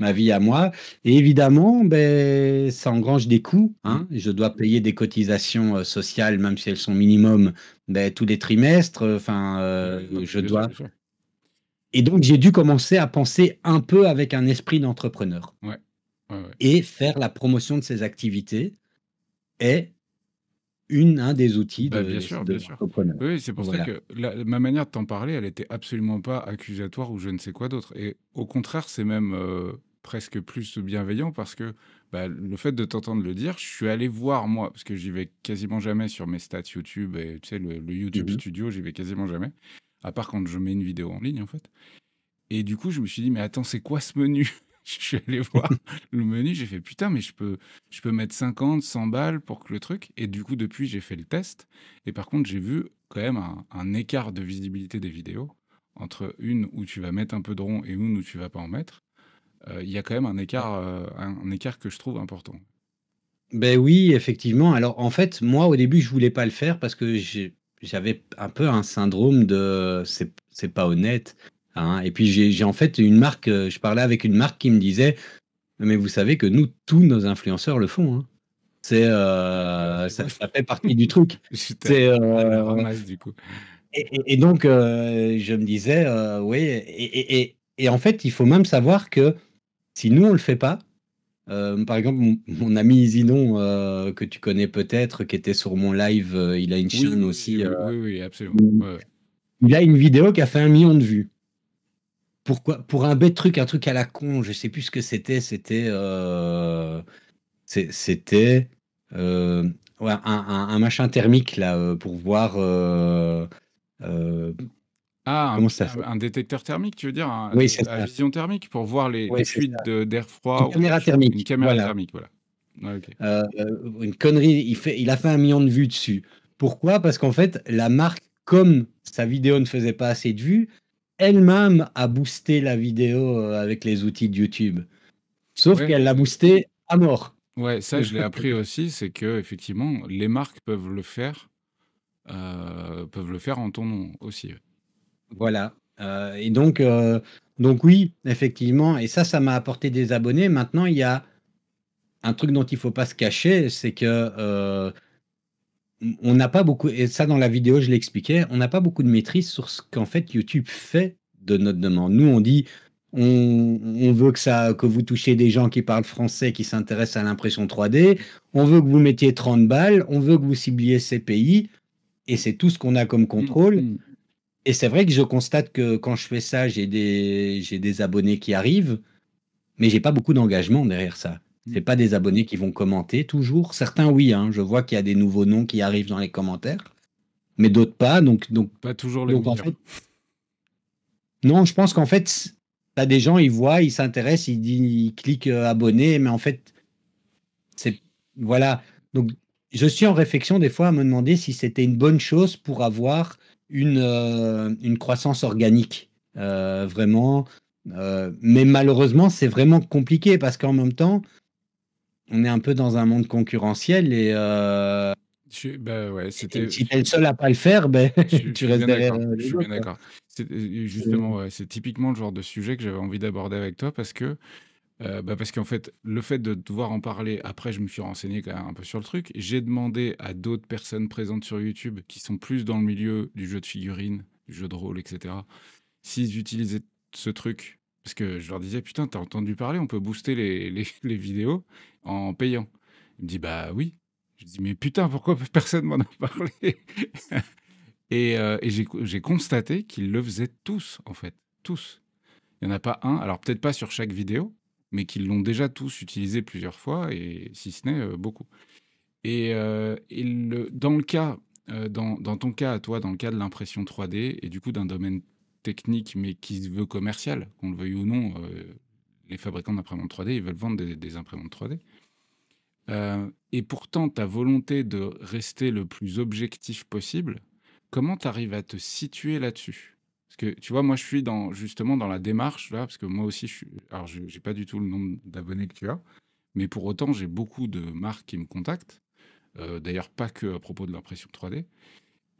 ma vie à moi. Et évidemment, ben, ça engrange des coûts, Mm. hein. Je dois payer des cotisations sociales, même si elles sont minimum, ben, tous les trimestres. Enfin, Non, mais je bien sûr, dois. bien sûr. Et donc, j'ai dû commencer à penser un peu avec un esprit d'entrepreneur. Ouais. Ouais, ouais. Et faire la promotion de ces activités est un des outils Bah, bien sûr, de bien sûr. l'entrepreneur. Oui, c'est pour ça Voilà. que ma manière de t'en parler, elle était absolument pas accusatoire ou je ne sais quoi d'autre. Et au contraire, c'est même presque plus bienveillant parce que bah, le fait de t'entendre le dire, je suis allé voir moi, parce que j'y vais quasiment jamais sur mes stats YouTube et tu sais, le YouTube Mhm. Studio, j'y vais quasiment jamais, à part quand je mets une vidéo en ligne en fait. Et du coup, je me suis dit, mais attends, c'est quoi ce menu? Je suis allé voir le menu, j'ai fait putain, mais je peux mettre 50, 100 balles pour que le truc. Et du coup, depuis, j'ai fait le test. Et par contre, j'ai vu quand même un écart de visibilité des vidéos entre une où tu vas mettre un peu de rond et une où tu vas pas en mettre. Il y a quand même un écart que je trouve important. Ben oui, effectivement. Alors, en fait, moi, au début, je voulais pas le faire parce que j'avais un peu un syndrome de c'est pas honnête, hein. Et puis, j'ai en fait une marque, je parlais avec une marque qui me disait, mais vous savez que nous, tous nos influenceurs le font, hein. Tu vois, Ça fait partie du truc. j'étais C'est, à la ramasse du coup. et donc, je me disais, oui, et en fait, il faut même savoir que si nous, on le fait pas, Par exemple, mon ami Isinon, que tu connais peut-être, qui était sur mon live, il a une Oui, chaîne oui, oui, j'ai aussi. vu. Oui, oui, absolument. Ouais, ouais. Il a une vidéo qui a fait 1 million de vues. Pourquoi? Pour un bête truc, un truc à la con, je sais plus ce que c'était. C'était ouais, un machin thermique là pour voir euh, Ah, comment ça s'appelle? un détecteur thermique, tu veux dire, Oui, c'est à ça. vision thermique pour voir Oui, les c'est fuites ça. d'air Une froid ou d'air caméra chaud. Une thermique, caméra voilà. thermique, voilà. Ouais, ok. Une connerie. Il a fait 1 million de vues dessus. Pourquoi? Parce qu'en fait, la marque, comme sa vidéo ne faisait pas assez de vues, elle-même a boosté la vidéo avec les outils de YouTube. Sauf Ouais, qu'elle l'a boosté à mort. ouais, ça, je l'ai appris aussi, c'est que effectivement, les marques peuvent le faire en ton nom aussi. Ouais. Voilà. Et donc oui, effectivement. Et ça m'a apporté des abonnés. Maintenant, il y a un truc dont il faut pas se cacher, c'est que on n'a pas beaucoup, et ça dans la vidéo, je l'expliquais, on n'a pas beaucoup de maîtrise sur ce qu'en fait YouTube fait de notre demande. Nous, on dit, on veut que vous touchiez des gens qui parlent français, qui s'intéressent à l'impression 3D, on veut que vous mettiez 30 balles, on veut que vous cibliez ces pays, et c'est tout ce qu'on a comme Mm, contrôle. mm. Et c'est vrai que je constate que quand je fais ça, j'ai des abonnés qui arrivent, mais j'ai pas beaucoup d'engagement derrière ça. Mm. C'est pas des abonnés qui vont commenter toujours. Certains, oui, hein, je vois qu'il y a des nouveaux noms qui arrivent dans les commentaires, mais d'autres pas. Pas toujours les Donc en meilleurs. fait, non, je pense qu'en fait, tu as des gens, ils voient, ils s'intéressent, ils cliquent abonner, mais en fait, c'est voilà. Donc je suis en réflexion des fois à me demander si c'était une bonne chose pour avoir une croissance organique, vraiment. Mais malheureusement, c'est vraiment compliqué parce qu'en même temps, on est un peu dans un monde concurrentiel et Bah ouais, c'était. si tu es le seul à pas le faire, ben, Je tu suis restes bien derrière d'accord. Je les suis bien autres, quoi. d'accord. Justement, Euh, ouais, c'est typiquement le genre de sujet que j'avais envie d'aborder avec toi parce qu'en fait, le fait de devoir en parler, après, je me suis renseigné quand même un peu sur le truc. J'ai demandé à d'autres personnes présentes sur YouTube qui sont plus dans le milieu du jeu de figurines, du jeu de rôle, etc., s'ils utilisaient ce truc. Parce que je leur disais, putain, t'as entendu parler, on peut booster les vidéos en payant. Il me dit, bah oui. Je dis, mais putain, pourquoi personne m'en a parlé? Et j'ai constaté qu'ils le faisaient tous, en fait. Tous. Il n'y en a pas un, alors peut-être pas sur chaque vidéo, mais qu'ils l'ont déjà tous utilisé plusieurs fois, et si ce n'est beaucoup. Dans le cas, dans ton cas à toi, dans le cas de l'impression 3D, et du coup d'un domaine technique, mais qui se veut commercial, qu'on le veuille ou non, les fabricants d'imprimantes 3D, ils veulent vendre des imprimantes 3D. Et pourtant, ta volonté de rester le plus objectif possible, comment tu arrives à te situer là-dessus? Parce que tu vois, moi, je suis justement dans la démarche là, parce que moi aussi, alors, j'ai pas du tout le nombre d'abonnés que tu as, mais pour autant, j'ai beaucoup de marques qui me contactent. D'ailleurs, pas que à propos de l'impression 3D.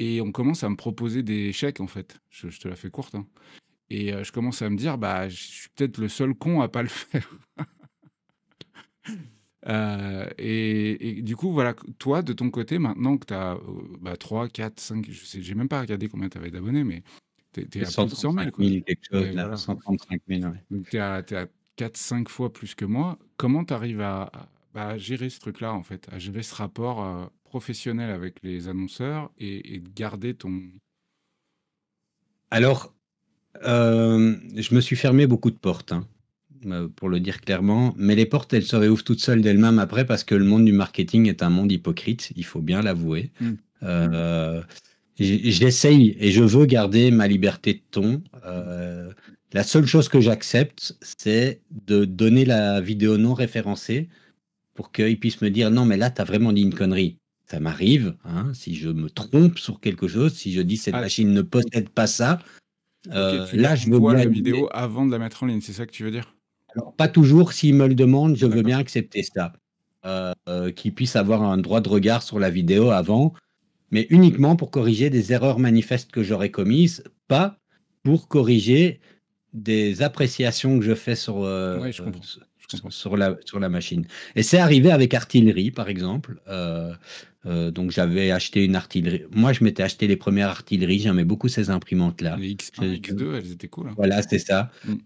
Et on commence à me proposer des chèques, en fait. Je te la fais courte, hein. Et je commence à me dire, bah, je suis peut-être le seul con à pas le faire. Et du coup, voilà, toi, de ton côté, maintenant que tu as 3, 4, 5, je sais, j'ai même pas regardé combien tu avais d'abonnés, mais tu es C'est à plus de 100 000, 135 quoi. 000 quelque chose Ouais, là, voilà. 135 000, ouais. Donc, t'es à 4-5 fois plus que moi. Comment tu arrives à gérer ce truc-là, en fait, à gérer ce rapport professionnel avec les annonceurs et de garder ton... Alors, je me suis fermé beaucoup de portes, hein, pour le dire clairement, mais les portes, elles se réouvrent toutes seules d'elles-mêmes après parce que le monde du marketing est un monde hypocrite, il faut bien l'avouer. Hmm. Euh, J'essaye et je veux garder ma liberté de ton. La seule chose que j'accepte, c'est de donner la vidéo non référencée pour qu'ils puissent me dire non, mais là, tu as vraiment dit une connerie. Ça m'arrive, hein, si je me trompe sur quelque chose, si je dis cette Ah, machine ne possède pas ça, ok, tu les là, je veux renvoies bien. la vidéo avant de la mettre en ligne, c'est ça que tu veux dire? Alors, pas toujours, s'ils me le demandent, je veux D'accord. bien accepter ça. Qu'ils puissent avoir un droit de regard sur la vidéo avant, mais uniquement pour corriger des erreurs manifestes que j'aurais commises, pas pour corriger des appréciations que je fais Ouais, je comprends. Je comprends. sur la machine. Et c'est arrivé avec artillerie, par exemple. Donc j'avais acheté une artillerie. Moi, je m'étais acheté les premières artilleries. J'aimais beaucoup ces imprimantes-là. Les X1, X2, elles étaient cool, hein. Voilà, c'est ça. Hmm.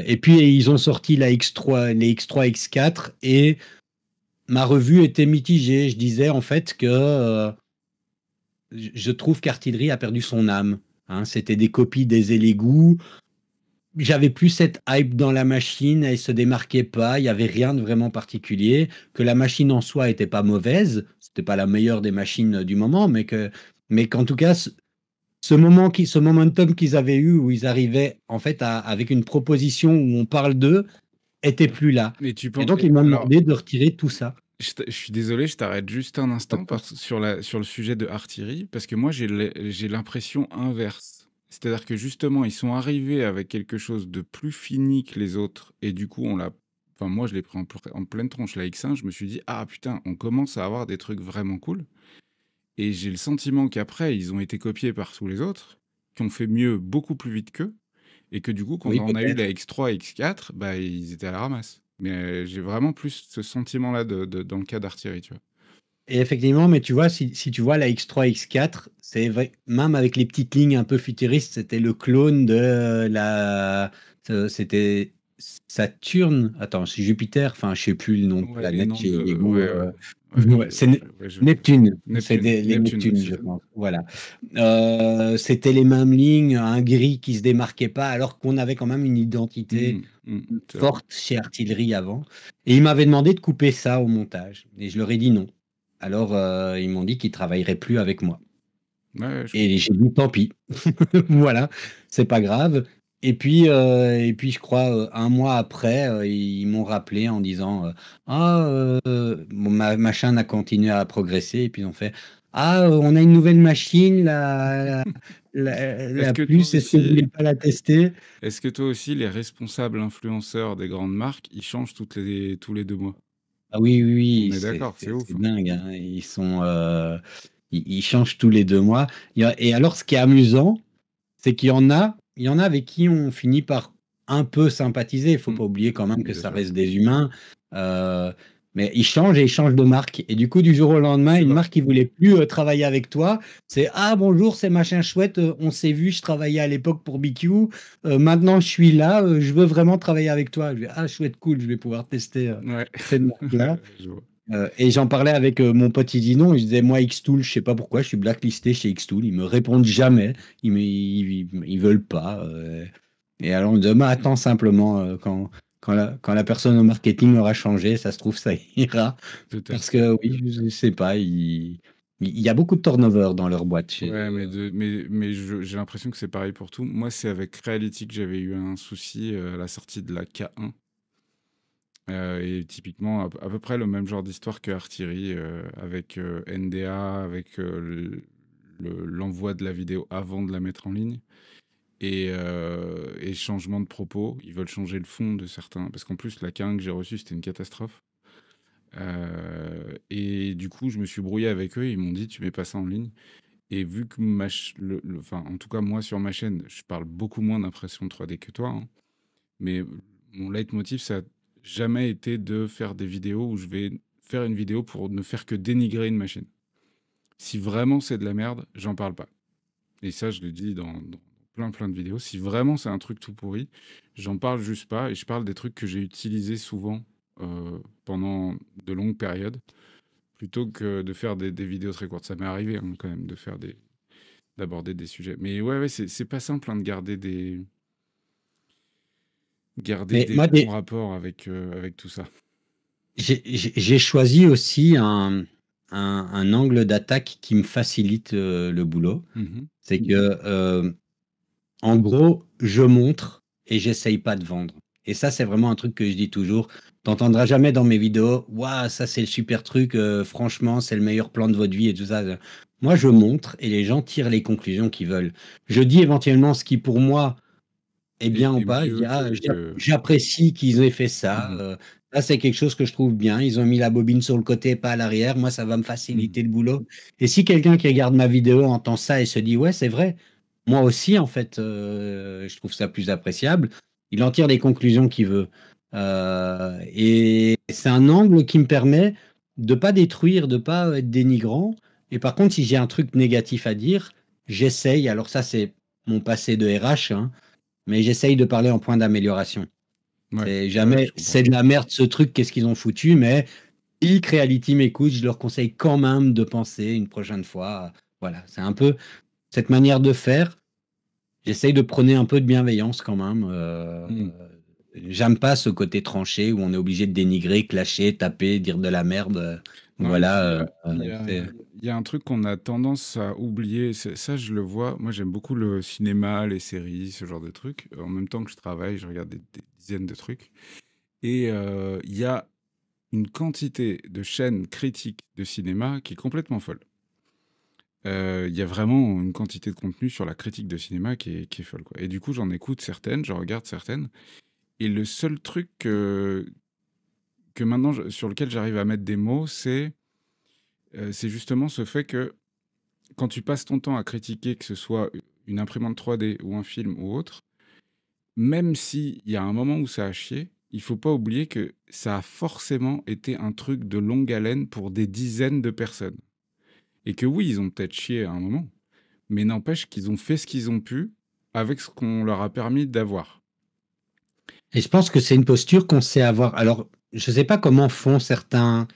Et puis ils ont sorti la X3, les X3, X4 et ma revue était mitigée. Je disais en fait que je trouve qu'Artillerie a perdu son âme. Hein. C'était des copies des Elegoo. J'avais plus cette hype dans la machine, elle se démarquait pas, il y avait rien de vraiment particulier, que la machine en soi était pas mauvaise, c'était pas la meilleure des machines du moment, mais qu'en tout cas ce momentum qu'ils avaient eu où ils arrivaient en fait avec une proposition où on parle d'eux était plus là. Mais tu Et penses. donc ils m'ont Alors, demandé de retirer tout ça. je suis désolé, je t'arrête juste un instant D'accord. sur le sujet de Artillery, parce que moi, j'ai l'impression inverse. C'est-à-dire que justement, ils sont arrivés avec quelque chose de plus fini que les autres, et du coup, enfin, moi, je l'ai pris en pleine tronche, la X1, je me suis dit, ah putain, on commence à avoir des trucs vraiment cool. Et j'ai le sentiment qu'après, ils ont été copiés par tous les autres, qui ont fait mieux beaucoup plus vite qu'eux, et que du coup, quand Oui, on a eu la peut-être. X3, X4, bah, ils étaient à la ramasse. Mais j'ai vraiment plus ce sentiment-là dans le cas d'Artillery, tu vois. Et effectivement, mais tu vois, si tu vois la X3, X4, c'est vrai, même avec les petites lignes un peu futuristes, c'était le clone de c'était Saturne. Attends, c'est Jupiter. Enfin, je sais plus le nom de Ouais, les planète noms chez de. Lego. Ouais, ouais. Ouais, Ouais, c'est ouais, je vois. Neptune. C'est Neptune. les Neptune, oui, Neptunes, c'est je ça. pense. Voilà. C'était les mêmes lignes, un gris qui se démarquait pas, alors qu'on avait quand même une identité C'est vrai. forte chez Artillerie avant. Et ils m'avaient demandé de couper ça au montage. Et je leur ai dit non. Alors, ils m'ont dit qu'ils travailleraient plus avec moi. Ouais, ouais, je Et comprends. j'ai dit tant pis. Voilà, c'est pas grave. Et puis je crois, un mois après, ils m'ont rappelé en disant ah, ma chaîne a continué à progresser. Et puis ils ont fait ah, on a une nouvelle machine, Est-ce la que toi plus, est-ce que vous aussi, voulez pas la tester? est-ce que toi aussi, les responsables influenceurs des grandes marques, ils changent tous les 2 mois? Ah oui, oui, On oui, est d'accord, c'est ouf, c'est hein. dingue. Hein. Ils changent tous les 2 mois. Et alors, ce qui est amusant, c'est il y en a avec qui on finit par un peu sympathiser. Il faut Mm. pas oublier quand même que Bien ça sûr. reste des humains. Euh, mais ils changent et ils changent de marque. Et du coup, du jour au lendemain, C'est une vrai. marque qui voulait plus travailler avec toi, c'est ah bonjour, c'est machin chouette. On s'est vu, je travaillais à l'époque pour BQ. Maintenant, je suis là. Je veux vraiment travailler avec toi. Je dis, ah chouette, cool. Je vais pouvoir tester Ouais. cette marque-là. Je vois. Et j'en parlais avec mon pote, il dit non. Je disais, moi, Xtool, je sais pas pourquoi, je suis blacklisté chez Xtool. Ils me répondent jamais. Ils veulent pas. Et alors, on me dit, bah, attends simplement, quand la personne au marketing aura changé, ça se trouve, ça ira. Tout à Parce fait. que oui, je sais pas, il y a beaucoup de turnover dans leur boîte. Ouais, mais j'ai l'impression que c'est pareil pour tout. Moi, c'est avec Reality que j'avais eu un souci à la sortie de la K1. Et typiquement, à peu près le même genre d'histoire que Artillery, avec NDA, avec l'envoi de la vidéo avant de la mettre en ligne, et changement de propos. Ils veulent changer le fond de certains. Parce qu'en plus, la K1 que j'ai reçue, c'était une catastrophe. Et du coup, je me suis brouillé avec eux. Ils m'ont dit, tu mets pas ça en ligne. Et vu que enfin, en tout cas, moi, sur ma chaîne, je parle beaucoup moins d'impression 3D que toi, hein, mais mon leitmotiv, ça a jamais été de faire des vidéos où je vais faire une vidéo pour ne faire que dénigrer une machine. Si vraiment c'est de la merde, j'en parle pas. Et ça, je le dis dans plein de vidéos. Si vraiment c'est un truc tout pourri, j'en parle juste pas et je parle des trucs que j'ai utilisés souvent pendant de longues périodes, plutôt que de faire des vidéos très courtes. Ça m'est arrivé hein, quand même d'aborder des sujets. Mais ouais, c'est pas simple hein, de garder Mais des moi, bons rapports avec tout ça. j'ai choisi aussi un angle d'attaque qui me facilite le boulot. Mhm. C'est que en gros, je montre et j'essaye pas de vendre. Et ça, c'est vraiment un truc que je dis toujours. T'entendras jamais dans mes vidéos, waouh, ça c'est le super truc, franchement, c'est le meilleur plan de votre vie et tout ça. Moi, je montre et les gens tirent les conclusions qu'ils veulent. Je dis éventuellement ce qui pour moi est bien ou Et pas. Je dis, mieux ah, que... j'apprécie qu'ils aient fait ça. Mhm. Là, c'est quelque chose que je trouve bien. Ils ont mis la bobine sur le côté, pas à l'arrière. Moi, ça va me Mhm. faciliter le boulot. Et si quelqu'un qui regarde ma vidéo entend ça et se dit, ouais, c'est vrai, moi aussi, en fait, je trouve ça plus appréciable, il en tire les conclusions qu'il veut. Et c'est un angle qui me permet de pas détruire, de pas être dénigrant. Et par contre, si j'ai un truc négatif à dire, j'essaye. Alors ça, c'est mon passé de RH, hein, mais j'essaye de parler en point d'amélioration. Ouais, C'est ouais, jamais je comprends. c'est de la merde ce truc, qu'est-ce qu'ils ont foutu, mais si Creality m'écoute, je leur conseille quand même de penser une prochaine fois. Voilà, c'est un peu cette manière de faire. J'essaye de prôner un peu de bienveillance quand même. Hmm. J'aime pas ce côté tranché où on est obligé de dénigrer, clasher, taper, dire de la merde. Non, et puis Voilà. il y a un truc qu'on a tendance à oublier, ça je le vois, moi j'aime beaucoup le cinéma, les séries, ce genre de trucs. En même temps que je travaille, je regarde des dizaines de trucs. Et il y a une quantité de chaînes critiques de cinéma qui est complètement folle. Il y a vraiment une quantité de contenu sur la critique de cinéma qui est folle, quoi. Et du coup, j'en écoute certaines, j'en regarde certaines. Et le seul truc que maintenant, sur lequel j'arrive à mettre des mots, c'est justement ce fait que quand tu passes ton temps à critiquer, que ce soit une imprimante 3D ou un film ou autre, même s'il y a un moment où ça a chié, il faut pas oublier que ça a forcément été un truc de longue haleine pour des dizaines de personnes. Et que oui, ils ont peut-être chié à un moment, mais n'empêche qu'ils ont fait ce qu'ils ont pu avec ce qu'on leur a permis d'avoir. Et je pense que c'est une posture qu'on sait avoir. Alors, je sais pas comment font certains.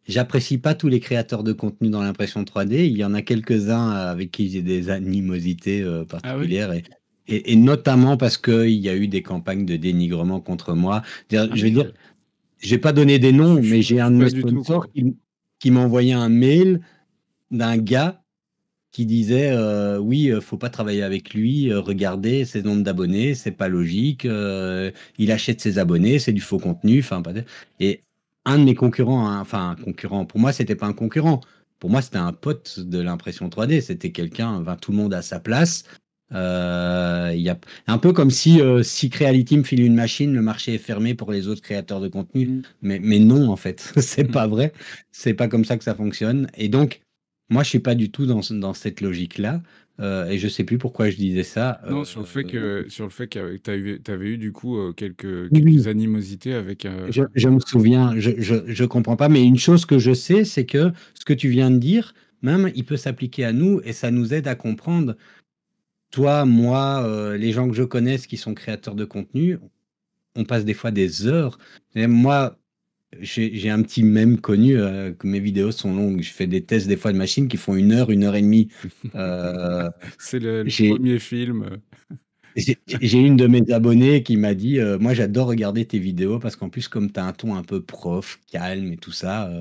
J'apprécie pas tous les créateurs de contenu dans l'impression 3D. Il y en a quelques-uns avec qui j'ai des animosités Ah oui? particulières et notamment parce qu'il y a eu des campagnes de dénigrement contre moi. Ah Je veux dire, merde! je vais pas donner des noms, mais j'ai Je un suis de mes pas du tout au sponsors courant. qui m'a envoyé un mail d'un gars qui disait oui, faut pas travailler avec lui, regardez ses nombres d'abonnés, c'est pas logique, il achète ses abonnés, c'est du faux contenu, enfin et un de mes concurrents, hein, enfin un concurrent, pour moi c'était pas un concurrent, pour moi c'était un pote de l'impression 3D, c'était quelqu'un, enfin, tout le monde a sa place. Il y a un peu comme si Creality me file une machine, le marché est fermé pour les autres créateurs de contenu, Mmh. mais non en fait, c'est Mmh. pas vrai, c'est pas comme ça que ça fonctionne. Et donc moi, je suis pas du tout dans cette logique-là, et je sais plus pourquoi je disais ça. Non, sur le fait que tu avais eu du coup, Oui, quelques oui, animosités avec, je me souviens, je comprends pas, mais une chose que je sais, c'est que ce que tu viens de dire, même, il peut s'appliquer à nous et ça nous aide à comprendre. Toi, moi, les gens que je connaisse qui sont créateurs de contenu, on passe des fois des heures. Et moi, j'ai un petit mème connu que mes vidéos sont longues. Je fais des tests des fois de machines qui font une heure et demie. Euh, c'est le j'ai 1er film, J'ai une de mes abonnées qui m'a dit moi j'adore regarder tes vidéos parce qu'en plus comme tu as un ton un peu prof, calme et tout ça,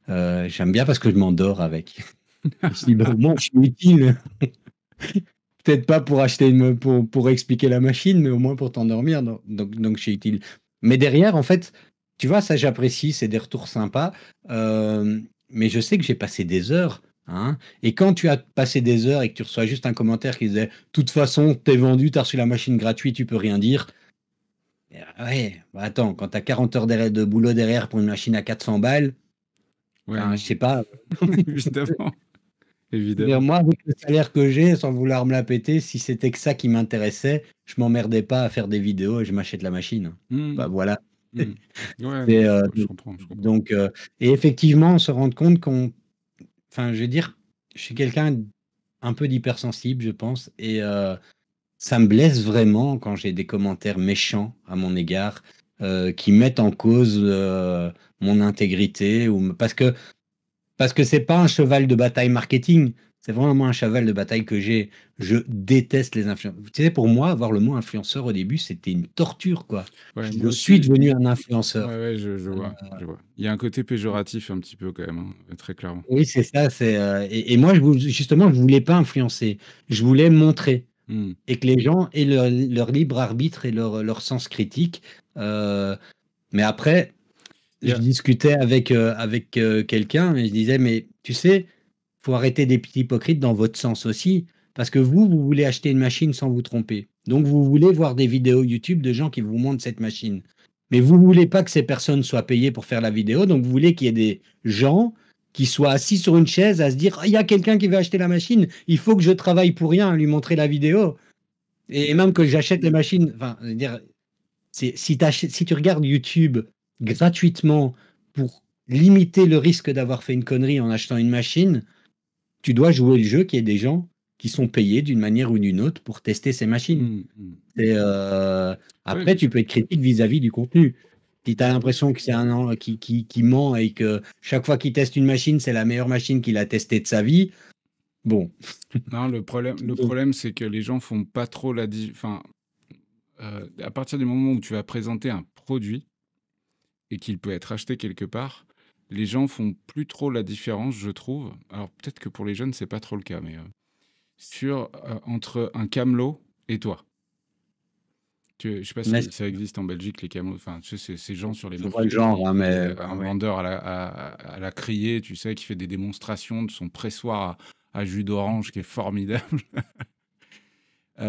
j'aime bien parce que je m'endors avec. Je dis bah, au moins je suis utile. Peut-être pas pour acheter pour expliquer la machine, mais au moins pour t'endormir. Donc je suis utile. Mais derrière, en fait, tu vois, ça j'apprécie, c'est des retours sympas. Mais je sais que j'ai passé des heures. Hein, et quand tu as passé des heures et que tu reçois juste un commentaire qui disait de toute façon, t'es vendu, t'as reçu la machine gratuite, tu peux rien dire. Ouais, bah attends, quand t'as 40 heures de boulot derrière pour une machine à 400 balles, ouais, enfin, non, je sais pas. évidemment, Je veux dire, évidemment. moi, avec le salaire que j'ai, sans vouloir me la péter, si c'était que ça qui m'intéressait, je m'emmerdais pas à faire des vidéos et je m'achète la machine. Bah Mmh. voilà. Mmh. Ouais, non, C'est, je comprends, je comprends. donc, et effectivement, on se rend compte enfin, je veux dire, je suis quelqu'un un peu d'hypersensible, je pense, et ça me blesse vraiment quand j'ai des commentaires méchants à mon égard, qui mettent en cause mon intégrité, parce que c'est pas un cheval de bataille marketing, c'est vraiment un cheval de bataille que j'ai. Je déteste les influenceurs. Tu sais, pour moi, avoir le mot influenceur au début, c'était une torture, quoi. Ouais, Je moi suis aussi. devenu un Ouais, influenceur. ouais, je vois, je vois. Il y a un côté péjoratif un petit peu quand même, hein, très clairement. Oui, c'est ça. Et moi, justement, je voulais pas influencer. Je voulais montrer Mmh. et que les gens aient leur libre arbitre et leur sens critique. Euh, mais après, Il y je a discutais avec quelqu'un et je disais, mais tu sais, faut arrêter d'être hypocrite dans votre sens aussi, parce que vous voulez acheter une machine sans vous tromper. Donc, vous voulez voir des vidéos YouTube de gens qui vous montrent cette machine. Mais vous voulez pas que ces personnes soient payées pour faire la vidéo, donc vous voulez qu'il y ait des gens qui soient assis sur une chaise à se dire, ah, il y a quelqu'un qui veut acheter la machine, il faut que je travaille pour rien à lui montrer la vidéo. Et même que j'achète les machines, enfin, je veux dire, si tu regardes YouTube gratuitement pour limiter le risque d'avoir fait une connerie en achetant une machine, tu dois jouer le jeu qu'il y ait des gens qui sont payés d'une manière ou d'une autre pour tester ces machines. Mmh, mmh. Et Ouais, après, tu peux être critique vis-à-vis du contenu. Si tu as l'impression que c'est qui ment et que chaque fois qu'il teste une machine, c'est la meilleure machine qu'il a testée de sa vie, bon. non, le problème, c'est que les gens font pas trop enfin, à partir du moment où tu vas présenter un produit et qu'il peut être acheté quelque part, les gens font plus trop la différence, je trouve. Alors peut-être que pour les jeunes, c'est pas trop le cas, mais entre un camelot et toi. Je sais pas Mais si ça existe en Belgique, les camelots. Enfin, tu sais, ces gens sur les je vois le marchés genre, hein, mais un ouais. vendeur à la criée, tu sais, qui fait des démonstrations de son pressoir à jus d'orange qui est formidable.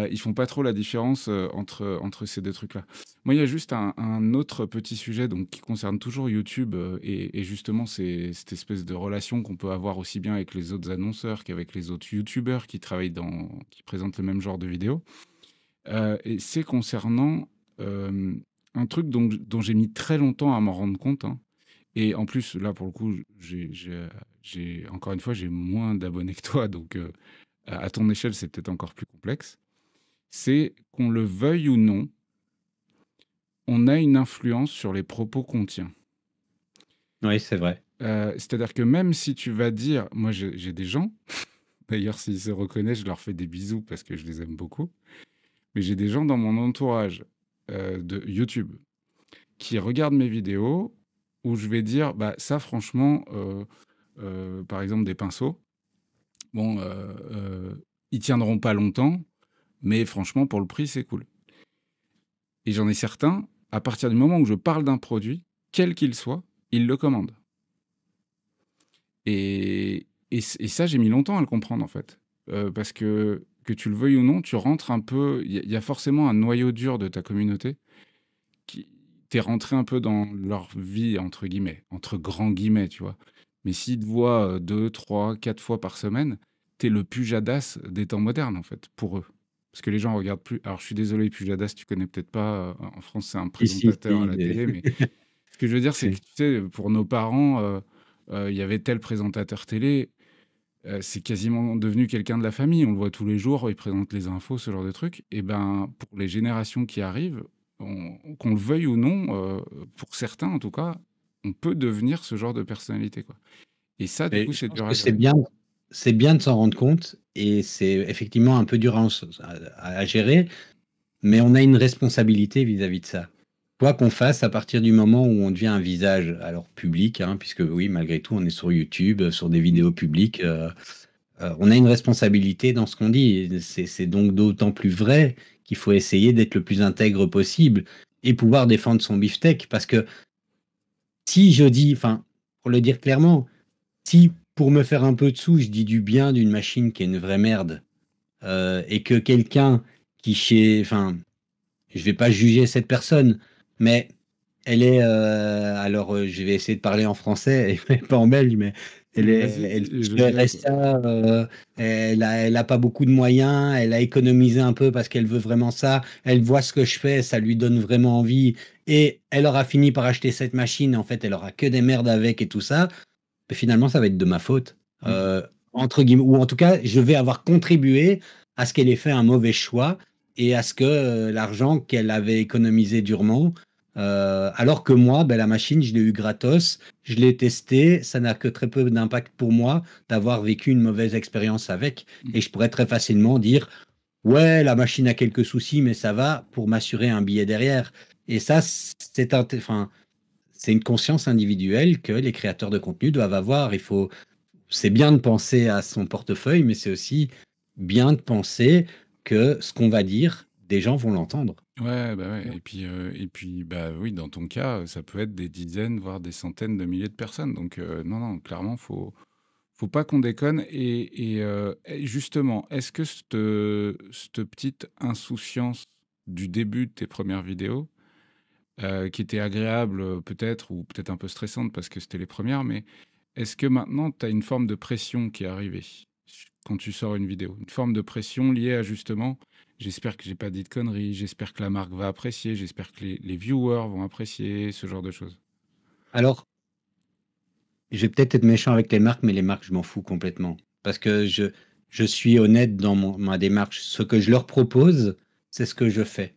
Ils font pas trop la différence entre ces deux trucs-là. Moi, il y a juste un autre petit sujet donc, qui concerne toujours YouTube et justement cette espèce de relation qu'on peut avoir aussi bien avec les autres annonceurs qu'avec les autres YouTubeurs qui présentent le même genre de vidéos. Et c'est concernant un truc dont j'ai mis très longtemps à m'en rendre compte, hein. Et en plus, là, pour le coup, encore une fois, j'ai moins d'abonnés que toi, donc à ton échelle, c'est peut-être encore plus complexe. C'est qu'on le veuille ou non, on a une influence sur les propos qu'on tient. Oui, c'est vrai. C'est-à-dire que même si tu vas dire, moi j'ai des gens, d'ailleurs s'ils se reconnaissent, je leur fais des bisous parce que je les aime beaucoup, mais j'ai des gens dans mon entourage de YouTube qui regardent mes vidéos où je vais dire, bah ça franchement, par exemple des pinceaux, bon, ils tiendront pas longtemps, mais franchement pour le prix c'est cool. Et j'en ai certains, à partir du moment où je parle d'un produit, quel qu'il soit, ils le commandent. Et ça, j'ai mis longtemps à le comprendre, en fait. Parce que tu le veuilles ou non, tu rentres un peu. Il y a forcément un noyau dur de ta communauté qui. T'es rentré un peu dans leur vie, entre guillemets, entre grands guillemets, tu vois. Mais s'ils te voient 2, 3, 4 fois par semaine, t'es le Pujadas des temps modernes, en fait, pour eux. Parce que les gens regardent plus. Alors, je suis désolé, Pujadas, tu connais peut-être pas. En France, c'est un Si, si, présentateur à si. la télé, mais ce que je veux dire, c'est que, tu sais, pour nos parents, il y avait tel présentateur télé, c'est quasiment devenu quelqu'un de la famille. On le voit tous les jours, il présente les infos, ce genre de trucs. Et ben, pour les générations qui arrivent, qu'on le veuille ou non, pour certains en tout cas, on peut devenir ce genre de personnalité, quoi. Et ça, du Mais coup, je c'est pense dur que à gérer. c'est bien de s'en rendre compte et c'est effectivement un peu dur à gérer, mais on a une responsabilité vis-à-vis de ça. Quoi qu'on fasse à partir du moment où on devient un visage, alors public, hein, puisque oui, malgré tout, on est sur YouTube, sur des Mm. vidéos publiques, on a une responsabilité dans ce qu'on dit. Et c'est donc d'autant plus vrai qu'il faut essayer d'être le plus intègre possible et pouvoir défendre son beefsteak. Parce que si je dis, enfin, pour le dire clairement, si pour me faire un peu de sous, je dis du bien d'une machine qui est une vraie merde, et que quelqu'un enfin, je vais pas juger cette personne, mais elle est, alors je vais essayer de parler en français et pas en belge, mais Vas-y, elle touche je veux le bien, quoi. RSA, elle a pas beaucoup de moyens, elle a économisé un peu parce qu'elle veut vraiment ça, elle voit ce que je fais, ça lui donne vraiment envie, et elle aura fini par acheter cette machine, en fait, elle aura que des merdes avec et tout ça, mais finalement, ça va être de ma faute. Mm. Entre guillemets, ou en tout cas, je vais avoir contribué à ce qu'elle ait fait un mauvais choix et à ce que l'argent qu'elle avait économisé durement, alors que moi, ben, la machine, je l'ai eu gratos, je l'ai testé, ça n'a que très peu d'impact pour moi d'avoir vécu une mauvaise expérience avec. Mm. Et je pourrais très facilement dire, ouais, la machine a quelques soucis, mais ça va pour m'assurer un billet derrière. Et ça, enfin, c'est une conscience individuelle que les créateurs de contenu doivent avoir. C'est bien de penser à son portefeuille, mais c'est aussi bien de penser que ce qu'on va dire, des gens vont l'entendre. Ouais, bah ouais. Et puis, bah oui, dans ton cas, ça peut être des dizaines, voire des centaines de milliers de personnes. Donc, non, non, clairement, faut pas qu'on déconne. Et justement, est-ce que cette petite insouciance du début de tes premières vidéos, qui était agréable peut-être, ou peut-être un peu stressante parce que c'était les premières, mais est-ce que maintenant tu as une forme de pression qui est arrivée quand tu sors une vidéo? Une forme de pression liée à justement, j'espère que j'ai pas dit de conneries, j'espère que la marque va apprécier, j'espère que les viewers vont apprécier, ce genre de choses. Alors, je vais peut-être être méchant avec les marques, mais les marques, je m'en fous complètement. Parce que je suis honnête dans ma démarche. Ce que je leur propose, c'est ce que je fais.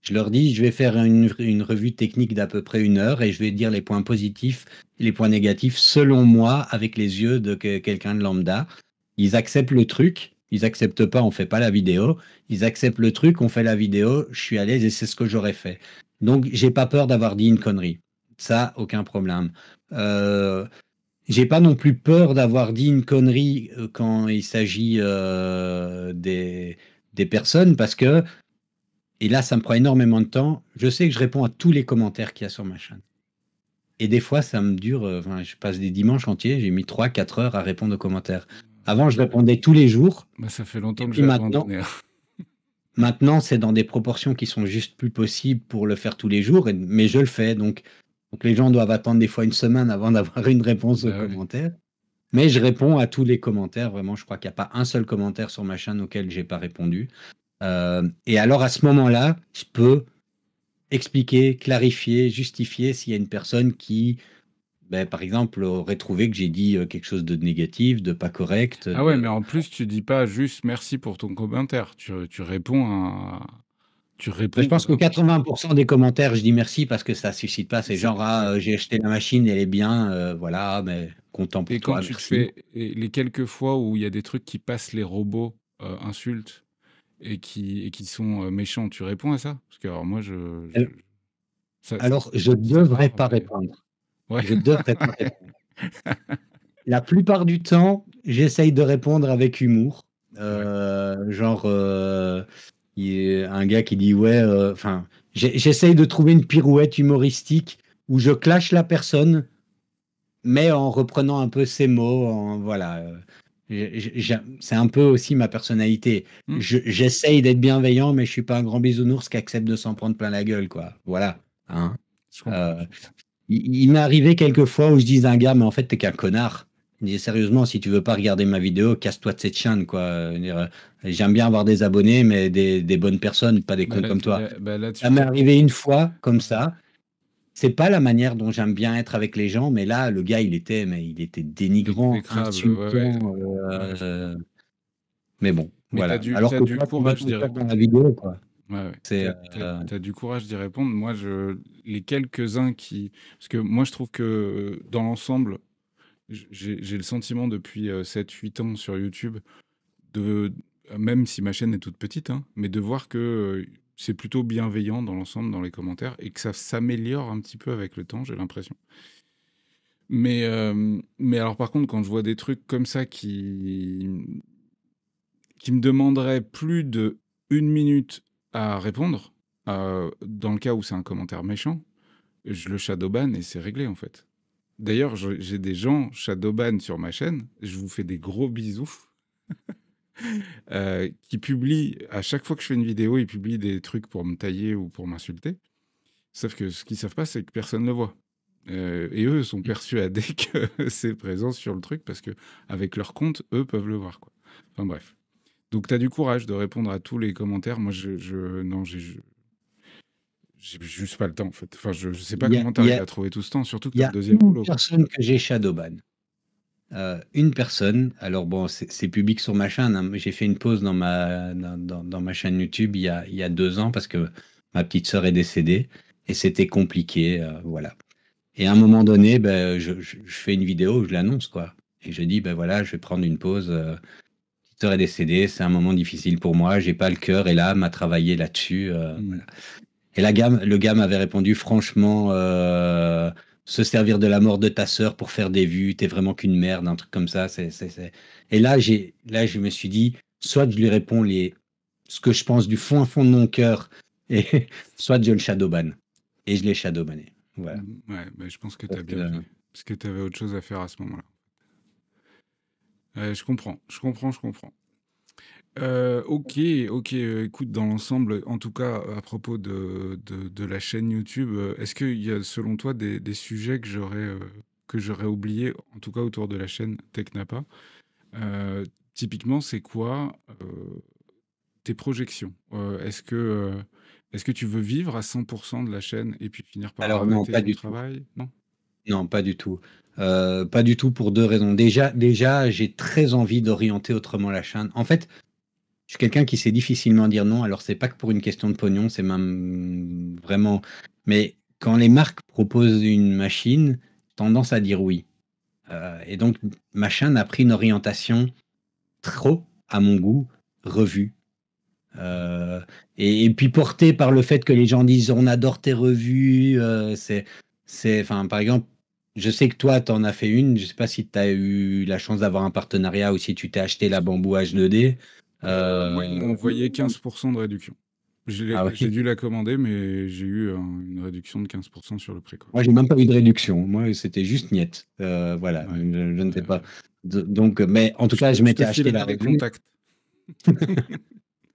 Je leur dis, je vais faire une revue technique d'à peu près 1 heure et je vais dire les points positifs et les points négatifs selon moi avec les yeux de quelqu'un de lambda. Ils acceptent le truc, ils acceptent pas, on fait pas la vidéo. Ils acceptent le truc, on fait la vidéo, je suis à l'aise et c'est ce que j'aurais fait. Donc, j'ai pas peur d'avoir dit une connerie. Ça, aucun problème. Euh, j'ai pas non plus peur d'avoir dit une connerie quand il s'agit des personnes parce que, et là, ça me prend énormément de temps. Je sais que je réponds à tous les commentaires qu'il y a sur ma chaîne. Et des fois, ça me dure, enfin, je passe des dimanches entiers, j'ai mis 3 4 heures à répondre aux commentaires. Avant, je répondais tous les jours. Bah, ça fait Et longtemps que puis j'ai maintenant, abandonné, hein. maintenant, c'est dans des proportions qui sont juste plus possibles pour le faire tous les jours, mais je le fais. Donc les gens doivent attendre des fois une semaine avant d'avoir une réponse aux Bah ouais. commentaires. Mais je réponds à tous les commentaires. Vraiment, je crois qu'il n'y a pas un seul commentaire sur ma chaîne auquel j'ai pas répondu. Et alors, à ce moment-là, je peux expliquer, clarifier, justifier s'il y a une personne qui, ben, par exemple, aurait trouvé que j'ai dit quelque chose de négatif, de pas correct. Ah ouais, mais en plus, tu dis pas juste merci pour ton commentaire. Tu Ben, réponds je pense que vraiment. 80% des commentaires, je dis merci parce que ça suscite pas. C'est genre, Ouais. ah, j'ai acheté la machine, elle est bien, voilà, mais content pour Et quand toi, tu te merci. fais les quelques fois où il y a des trucs qui passent les robots, insultes et qui sont méchants, tu réponds à ça? Parce que alors moi, Alors, je c'est devrais rare, pas mais répondre. ouais. Je devrais pas répondre. La plupart du temps, j'essaye de répondre avec humour. Ouais. Genre, il y a un gars qui dit ouais, enfin, j'essaye de trouver une pirouette humoristique où je clash la personne, mais en reprenant un peu ses mots. Voilà, c'est un peu aussi ma personnalité. Mmh, J'essaye d'être bienveillant, mais je suis pas un grand bisounours qui accepte de s'en prendre plein la gueule, quoi. Voilà. Hein. je comprends, Euh, je comprends. il m'est arrivé quelques fois où je dis à un gars, mais en fait, t'es qu'un connard. Il me dit, sérieusement, si tu veux pas regarder ma vidéo, casse-toi de cette chaîne, quoi. J'aime bien avoir des abonnés, mais des bonnes personnes, pas des Bah, cons comme toi. Ça là-dessus, m'est tu arrivé une fois, comme ouais. ça. C'est pas la manière dont j'aime bien être avec les gens, mais là, le gars, mais il était dénigrant, Exécrable, ouais, ouais. insultant. Ouais, je comprends. Mais bon, Mais voilà. Alors t'as que du toi, tu mets courage ton d'y cœur dans répondre. la vidéo, quoi. Ouais, ouais. C'est, T'as du courage d'y répondre. Moi, les quelques-uns qui, parce que moi, je trouve que dans l'ensemble, j'ai le sentiment depuis 7-8 ans sur YouTube, de, même si ma chaîne est toute petite, hein, mais de voir que c'est plutôt bienveillant dans l'ensemble, dans les commentaires, et que ça s'améliore un petit peu avec le temps, j'ai l'impression. Mais alors, par contre, quand je vois des trucs comme ça qui me demanderaient plus de 1 minute à répondre, dans le cas où c'est un commentaire méchant, je le shadowban et c'est réglé en fait. D'ailleurs, j'ai des gens shadowban sur ma chaîne, je vous fais des gros bisous, qui publient, à chaque fois que je fais une vidéo, ils publient des trucs pour me tailler ou pour m'insulter. Sauf que ce qu'ils savent pas, c'est que personne ne le voit. Et eux sont persuadés que c'est présent sur le truc parce que avec leur compte, eux peuvent le voir, quoi. Enfin bref. Donc tu as du courage de répondre à tous les commentaires. Moi, non, j'ai juste pas le temps, en fait. Enfin, je sais pas il y a, comment tu il y arrives a, à trouver tout ce temps, surtout que il tu y as un a deuxième une boulot, quoi. personne que j'ai shadowban. Une personne, alors bon, c'est public sur ma chaîne, hein, mais j'ai fait une pause dans ma chaîne YouTube il y a 2 ans parce que ma petite sœur est décédée et c'était compliqué, voilà. Et à un moment donné, ben, je fais une vidéo où je l'annonce, quoi. Et je dis, ben voilà, je vais prendre une pause. Petite sœur est décédée, c'est un moment difficile pour moi, j'ai pas le cœur et l'âme à travailler là-dessus. Hmm. Voilà. Et le gars m'avait répondu, franchement, se servir de la mort de ta sœur pour faire des vues, t'es vraiment qu'une merde, un truc comme ça. Et là, je me suis dit, soit je lui réponds ce que je pense du fond de mon cœur, et soit je le shadowban. Et je l'ai shadowbanné. Voilà. Ouais, bah, je pense que tu Parce as que, bien fait. Parce que tu avais autre chose à faire à ce moment-là. Je comprends, je comprends, je comprends. Ok, ok. Écoute, dans l'ensemble, en tout cas, à propos de la chaîne YouTube, est-ce qu'il y a, selon toi, des sujets que j'aurais oubliés, en tout cas autour de la chaîne Technapa? Typiquement, c'est quoi tes projections? Est-ce que tu veux vivre à 100% de la chaîne et puis finir par alors non, arrêter pas ton du tout. travail? Non? Non, pas du tout. Pas du tout pour deux raisons. Déjà, j'ai très envie d'orienter autrement la chaîne. En fait, je suis quelqu'un qui sait difficilement dire non. Alors, c'est pas que pour une question de pognon, c'est même vraiment. Mais quand les marques proposent une machine, tendance à dire oui. Et donc, ma chaîne a pris une orientation trop, à mon goût, revue. Euh, et puis porté par le fait que les gens disent on adore tes revues, enfin, par exemple, je sais que toi, tu en as fait une, je sais pas si tu as eu la chance d'avoir un partenariat ou si tu t'es acheté la Bamboo H2D. Moi, ils m'ont envoyé 15% de réduction. Ah J'ai oui, dû la commander, mais j'ai eu une réduction de 15% sur le prix, quoi. moi j'ai même pas eu de réduction, moi c'était juste niet. Voilà, Ouais. je ne sais pas. Euh, Donc, mais en tout cas, je je te m'étais acheté la filerai les revue. contacts.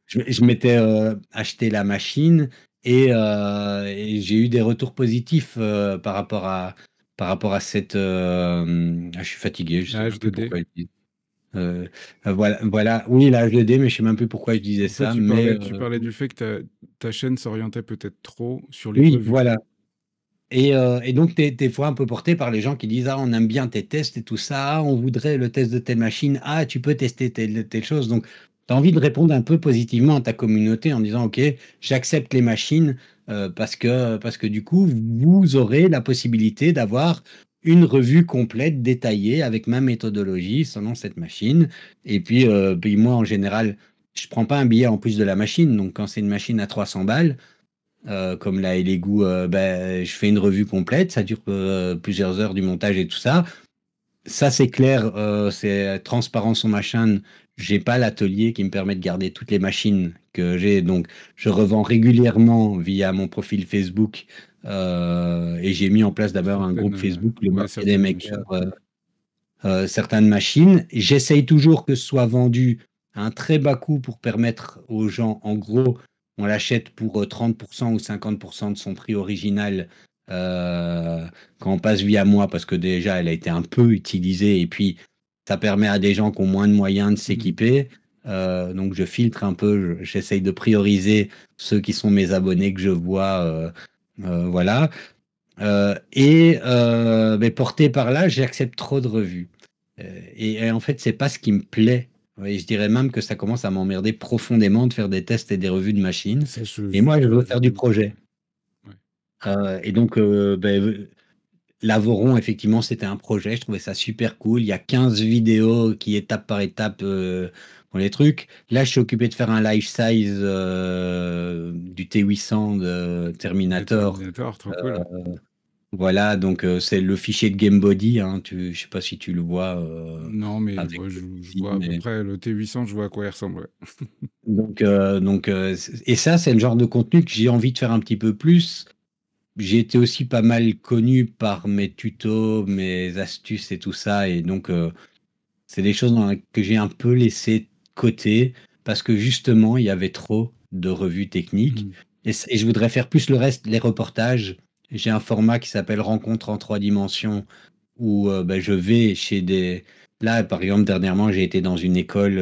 Je m'étais acheté la machine et j'ai eu des retours positifs par rapport à cette. Je suis fatigué, je sais La même plus H2D. pourquoi je dis. Voilà, voilà. Oui, la HDD, mais je sais même plus pourquoi je disais En fait, ça. Mais tu parlais du fait que ta chaîne s'orientait peut-être trop sur les oui, revues. voilà. Et donc, des fois un peu porté par les gens qui disent: ah, on aime bien tes tests et tout ça, ah, on voudrait le test de telle machine, ah, tu peux tester telle chose. Donc, tu as envie de répondre un peu positivement à ta communauté en disant: ok, j'accepte les machines parce que du coup, vous aurez la possibilité d'avoir une revue complète, détaillée, avec ma méthodologie selon cette machine. Et puis moi, en général, je prends pas un billet en plus de la machine. Donc, quand c'est une machine à 300 balles, comme là et les goûts, ben, je fais une revue complète, ça dure plusieurs heures du montage et tout ça. Ça, c'est clair, c'est transparent sur ma chaîne. J'ai pas l'atelier qui me permet de garder toutes les machines que j'ai, donc je revends régulièrement via mon profil Facebook. Et j'ai mis en place d'abord un groupe Facebook, le Ouais, Marché des certaines Makers, machines. certaines machines. J'essaye toujours que ce soit vendu à un très bas coût pour permettre aux gens, en gros, on l'achète pour 30% ou 50% de son prix original quand on passe via moi, parce que déjà, elle a été un peu utilisée et puis ça permet à des gens qui ont moins de moyens de Mhm. s'équiper. Donc je filtre un peu, j'essaye de prioriser ceux qui sont mes abonnés que je vois. Voilà. Mais porté par là, j'accepte trop de revues. Et en fait, c'est pas ce qui me plaît. Ouais, je dirais même que ça commence à m'emmerder profondément de faire des tests et des revues de machines. Ça, Et moi, je veux je faire du peux le projet. comprendre. Ouais. Et donc, l'Avoron, effectivement, c'était un projet. Je trouvais ça super cool. Il y a 15 vidéos qui, étape par étape, font les trucs. Là, je suis occupé de faire un life size du T800 de De Terminator. Terminator, trop Euh, cool. Voilà, donc c'est le fichier de Gamebody, hein, je sais pas si tu le vois Non, mais avec ouais, le je petit, vois à peu près le T800, je vois à quoi il ressemble. Ouais. et ça, c'est le genre de contenu que j'ai envie de faire un petit peu plus. J'ai été aussi pas mal connu par mes tutos, mes astuces et tout ça, et donc c'est des choses que j'ai un peu laissé de côté parce que justement, il y avait trop de revues techniques. Mhm. Et je voudrais faire plus le reste, les reportages. J'ai un format qui s'appelle Rencontre en 3 dimensions où ben, je vais chez des. Là, par exemple, dernièrement, j'ai été dans une école.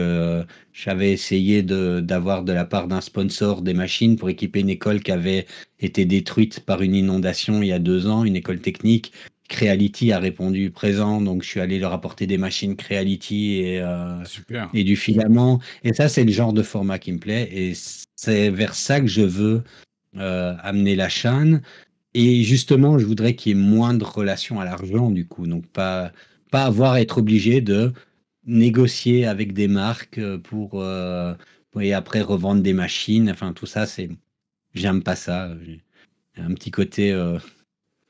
J'avais essayé d'avoir de la part d'un sponsor des machines pour équiper une école qui avait été détruite par une inondation il y a 2 ans, une école technique. Creality a répondu présent, donc je suis allé leur apporter des machines Creality Super. et du filament. Et ça, c'est le genre de format qui me plaît. Et c'est vers ça que je veux amener la chaîne. Et justement, je voudrais qu'il y ait moins de relation à l'argent, du coup. Donc, pas avoir à être obligé de négocier avec des marques pour et après revendre des machines. Enfin, tout ça, j'aime pas ça. J'ai un petit côté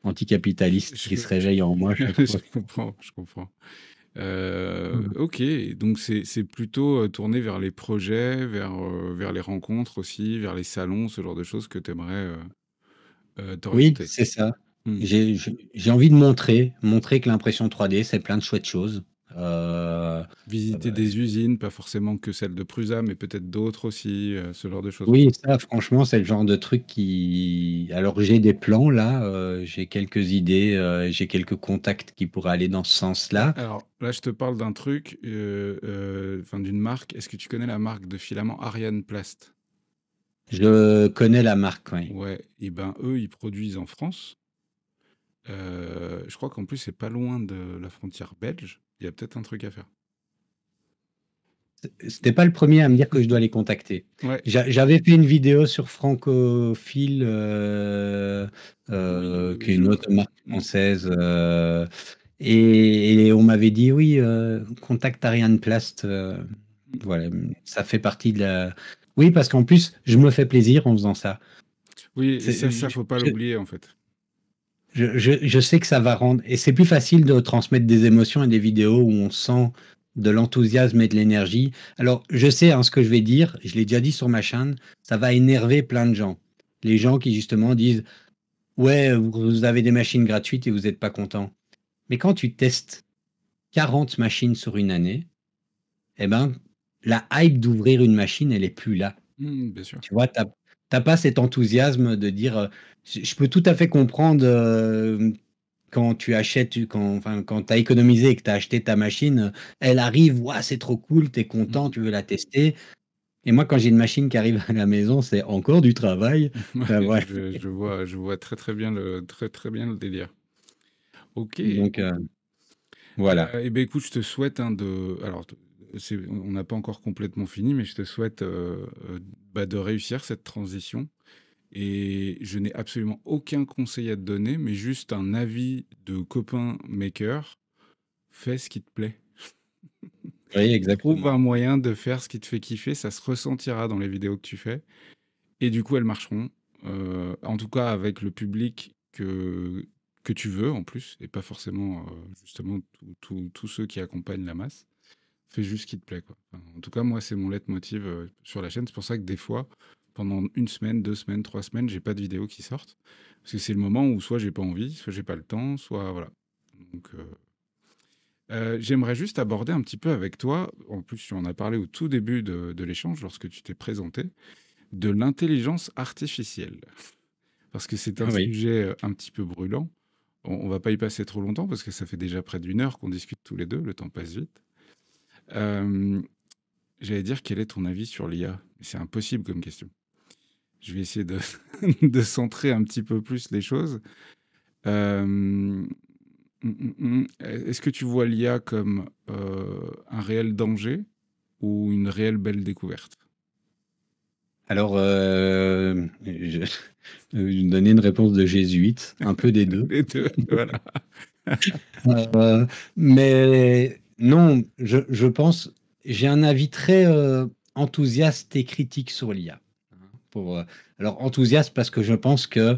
anticapitaliste qui se réveille en moi chaque Je fois. comprends, je comprends. Mhm. Ok, donc c'est plutôt tourné vers les projets, vers les rencontres aussi, vers les salons, ce genre de choses que tu aimerais Oui, t'orienter. c'est ça. Hmm. J'ai envie de montrer que l'impression 3D, c'est plein de chouettes choses. Visiter Bah, des usines, pas forcément que celle de Prusa, mais peut-être d'autres aussi, ce genre de choses. oui, ça, franchement, c'est le genre de truc Alors, j'ai des plans là, j'ai quelques idées, j'ai quelques contacts qui pourraient aller dans ce sens-là. Alors là, je te parle d'un truc, enfin d'une marque. Est-ce que tu connais la marque de filaments Ariane Plast? Je connais la marque, oui. Ouais, et ben eux, ils produisent en France. Je crois qu'en plus, c'est pas loin de la frontière belge. Il y a peut-être un truc à faire. C'était pas le premier à me dire que je dois les contacter. Ouais. J'avais fait une vidéo sur Francophile, Oui, qui est je une vois. autre marque Mm. française, et on m'avait dit oui, contacte Ariane Plast. Voilà, ça fait partie de la. Oui, parce qu'en plus, je me fais plaisir en faisant ça. Oui, et C'est- ça, faut pas je, l'oublier, en fait. je sais que ça va rendre. Et c'est plus facile de transmettre des émotions et des vidéos où on sent de l'enthousiasme et de l'énergie. Alors, je sais ce que je vais dire, je l'ai déjà dit sur ma chaîne, ça va énerver plein de gens. Les gens qui justement disent ouais, vous avez des machines gratuites et vous n'êtes pas content. Mais quand tu testes 40 machines sur une année, eh ben, la hype d'ouvrir une machine, elle est plus là. Bien sûr. Tu vois, t'as pas cet enthousiasme de dire. Je peux tout à fait comprendre quand tu achètes, quand tu as économisé et que tu as acheté ta machine, elle arrive, ouah, c'est trop cool, tu es content, Mm. tu veux la tester. Et moi, quand j'ai une machine qui arrive à la maison, c'est encore du travail. Ouais, Voilà. je vois très très bien le délire. Ok. Donc, voilà. Eh ben écoute, je te souhaite alors, on n'a pas encore complètement fini, mais je te souhaite de réussir cette transition. Et je n'ai absolument aucun conseil à te donner, mais juste un avis de copain maker. Fais ce qui te plaît. Oui, Trouve un exactement. moyen de faire ce qui te fait kiffer, ça se ressentira dans les vidéos que tu fais. Et du coup, elles marcheront. En tout cas, avec le public que tu veux en plus, et pas forcément justement tous ceux qui accompagnent la masse. Fais juste ce qui te plaît, quoi. Enfin, en tout cas, moi, c'est mon leitmotiv sur la chaîne. C'est pour ça que des fois, pendant une semaine, 2 semaines, 3 semaines, j'ai pas de vidéos qui sortent. Parce que c'est le moment où soit j'ai pas envie, soit j'ai pas le temps, soit voilà. Donc, j'aimerais juste aborder un petit peu avec toi, en plus tu en as parlé au tout début de l'échange, lorsque tu t'es présenté, de l'intelligence artificielle. Parce que c'est un Ah oui. sujet un petit peu brûlant. On va pas y passer trop longtemps, parce que ça fait déjà près d'1 heure qu'on discute tous les deux, le temps passe vite. Euh, J'allais dire, quel est ton avis sur l'IA? C'est impossible comme question. Je vais essayer de, de centrer un petit peu plus les choses. Euh, Est-ce que tu vois l'IA comme un réel danger ou une réelle belle découverte? Alors, je vais donner une réponse de jésuite, un peu des deux. Les deux, voilà. Euh, mais non, je pense, j'ai un avis très enthousiaste et critique sur l'IA. Alors, enthousiaste parce que je pense que,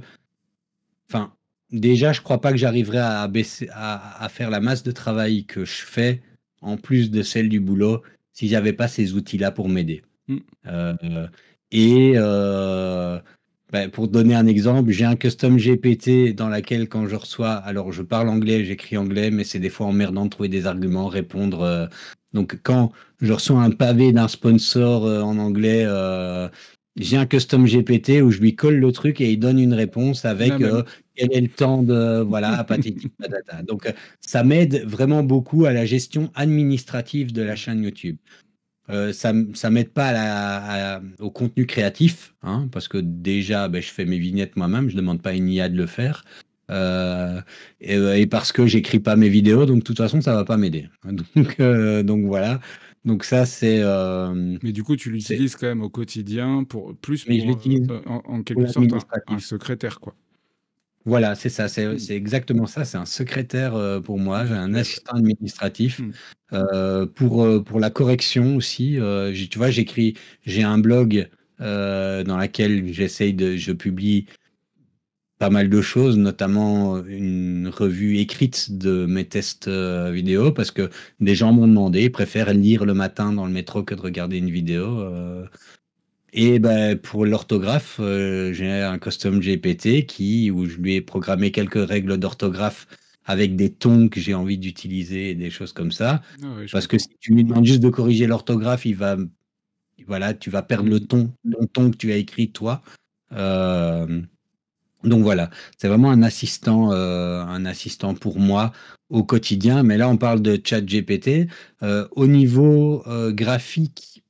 enfin, déjà, je crois pas que j'arriverai à baisser, à faire la masse de travail que je fais, en plus de celle du boulot, si j'avais pas ces outils-là pour m'aider. Mm. Euh, et pour te donner un exemple, j'ai un custom GPT dans laquelle quand je reçois, alors je parle anglais, j'écris anglais, mais c'est des fois emmerdant de trouver des arguments, répondre. Donc quand je reçois un pavé d'un sponsor en anglais, j'ai un custom GPT où je lui colle le truc et il donne une réponse La avec même. quel est le temps de, voilà, patati patata. Donc ça m'aide vraiment beaucoup à la gestion administrative de la chaîne YouTube. Ça m'aide pas au contenu créatif, hein, parce que déjà, ben, je fais mes vignettes moi-même, je demande pas à une IA de le faire. Euh, et parce que j'écris pas mes vidéos, donc de toute façon, ça va pas m'aider. Donc voilà. Donc ça, Mais du coup, tu c'est, l'utilises quand même au quotidien mais je l'utilise en pour quelque sorte, un l'administratif. secrétaire, quoi. Voilà, c'est ça, Mm. c'est exactement ça. C'est un secrétaire pour moi, j'ai un Virtuel. assistant administratif Mm. pour la correction aussi. Tu vois, j'ai un blog dans lequel je publie pas mal de choses, notamment une revue écrite de mes tests vidéo, parce que des gens m'ont demandé, ils préfèrent lire le matin dans le métro que de regarder une vidéo. Et ben, pour l'orthographe, j'ai un custom GPT où je lui ai programmé quelques règles d'orthographe avec des tons que j'ai envie d'utiliser et des choses comme ça. Ah ouais, je Parce que comprends. si tu lui demandes juste de corriger l'orthographe, voilà, tu vas perdre le Mm. ton, ton ton que tu as écrit toi. Euh, donc voilà, c'est vraiment un assistant pour moi au quotidien. Mais là, on parle de chat GPT. Au niveau graphique,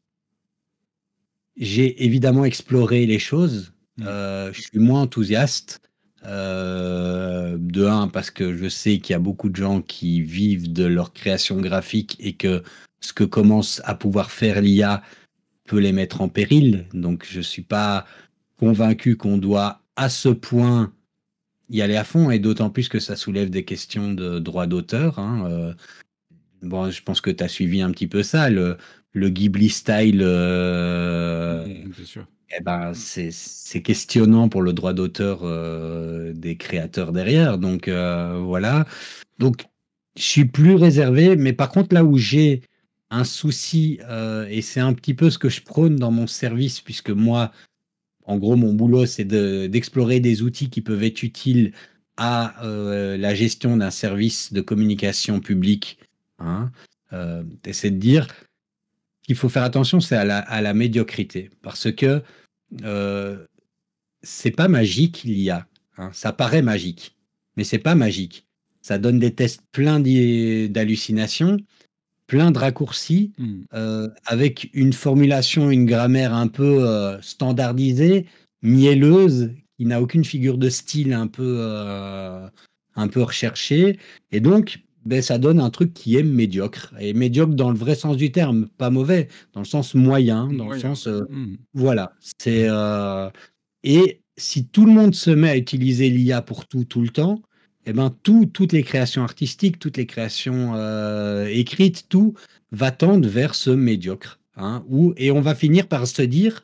j'ai évidemment exploré les choses. Mm. Je suis moins enthousiaste De un, parce que je sais qu'il y a beaucoup de gens qui vivent de leur création graphique et que ce que commence à pouvoir faire l'IA peut les mettre en péril. Donc, je ne suis pas convaincu qu'on doit à ce point y aller à fond, et d'autant plus que ça soulève des questions de droit d'auteur. Hein. Bon, je pense que tu as suivi un petit peu ça, le Ghibli style. Bien sûr. Eh ben, c'est questionnant pour le droit d'auteur des créateurs derrière. Donc voilà. Donc je suis plus réservé, mais par contre là où j'ai un souci, et c'est un petit peu ce que je prône dans mon service, puisque moi, en gros, mon boulot, c'est d'explorer des outils qui peuvent être utiles à la gestion d'un service de communication publique. Hein. Et c'est de dire qu'il faut faire attention, c'est à la médiocrité, parce que euh, c'est pas magique l'IA. Hein. Ça paraît magique, mais c'est pas magique. Ça donne des tests pleins d'hallucinations, plein de raccourcis, Mm. avec une formulation, une grammaire un peu standardisée, mielleuse, qui n'a aucune figure de style un peu recherchée. Et donc, ben, ça donne un truc qui est médiocre. Et médiocre dans le vrai sens du terme, pas mauvais, dans le sens moyen, dans le Moyen. sens... Mm. voilà. Et si tout le monde se met à utiliser l'IA pour tout, tout le temps, eh ben toutes les créations artistiques, toutes les créations écrites, tout va tendre vers ce médiocre. Hein, et on va finir par se dire,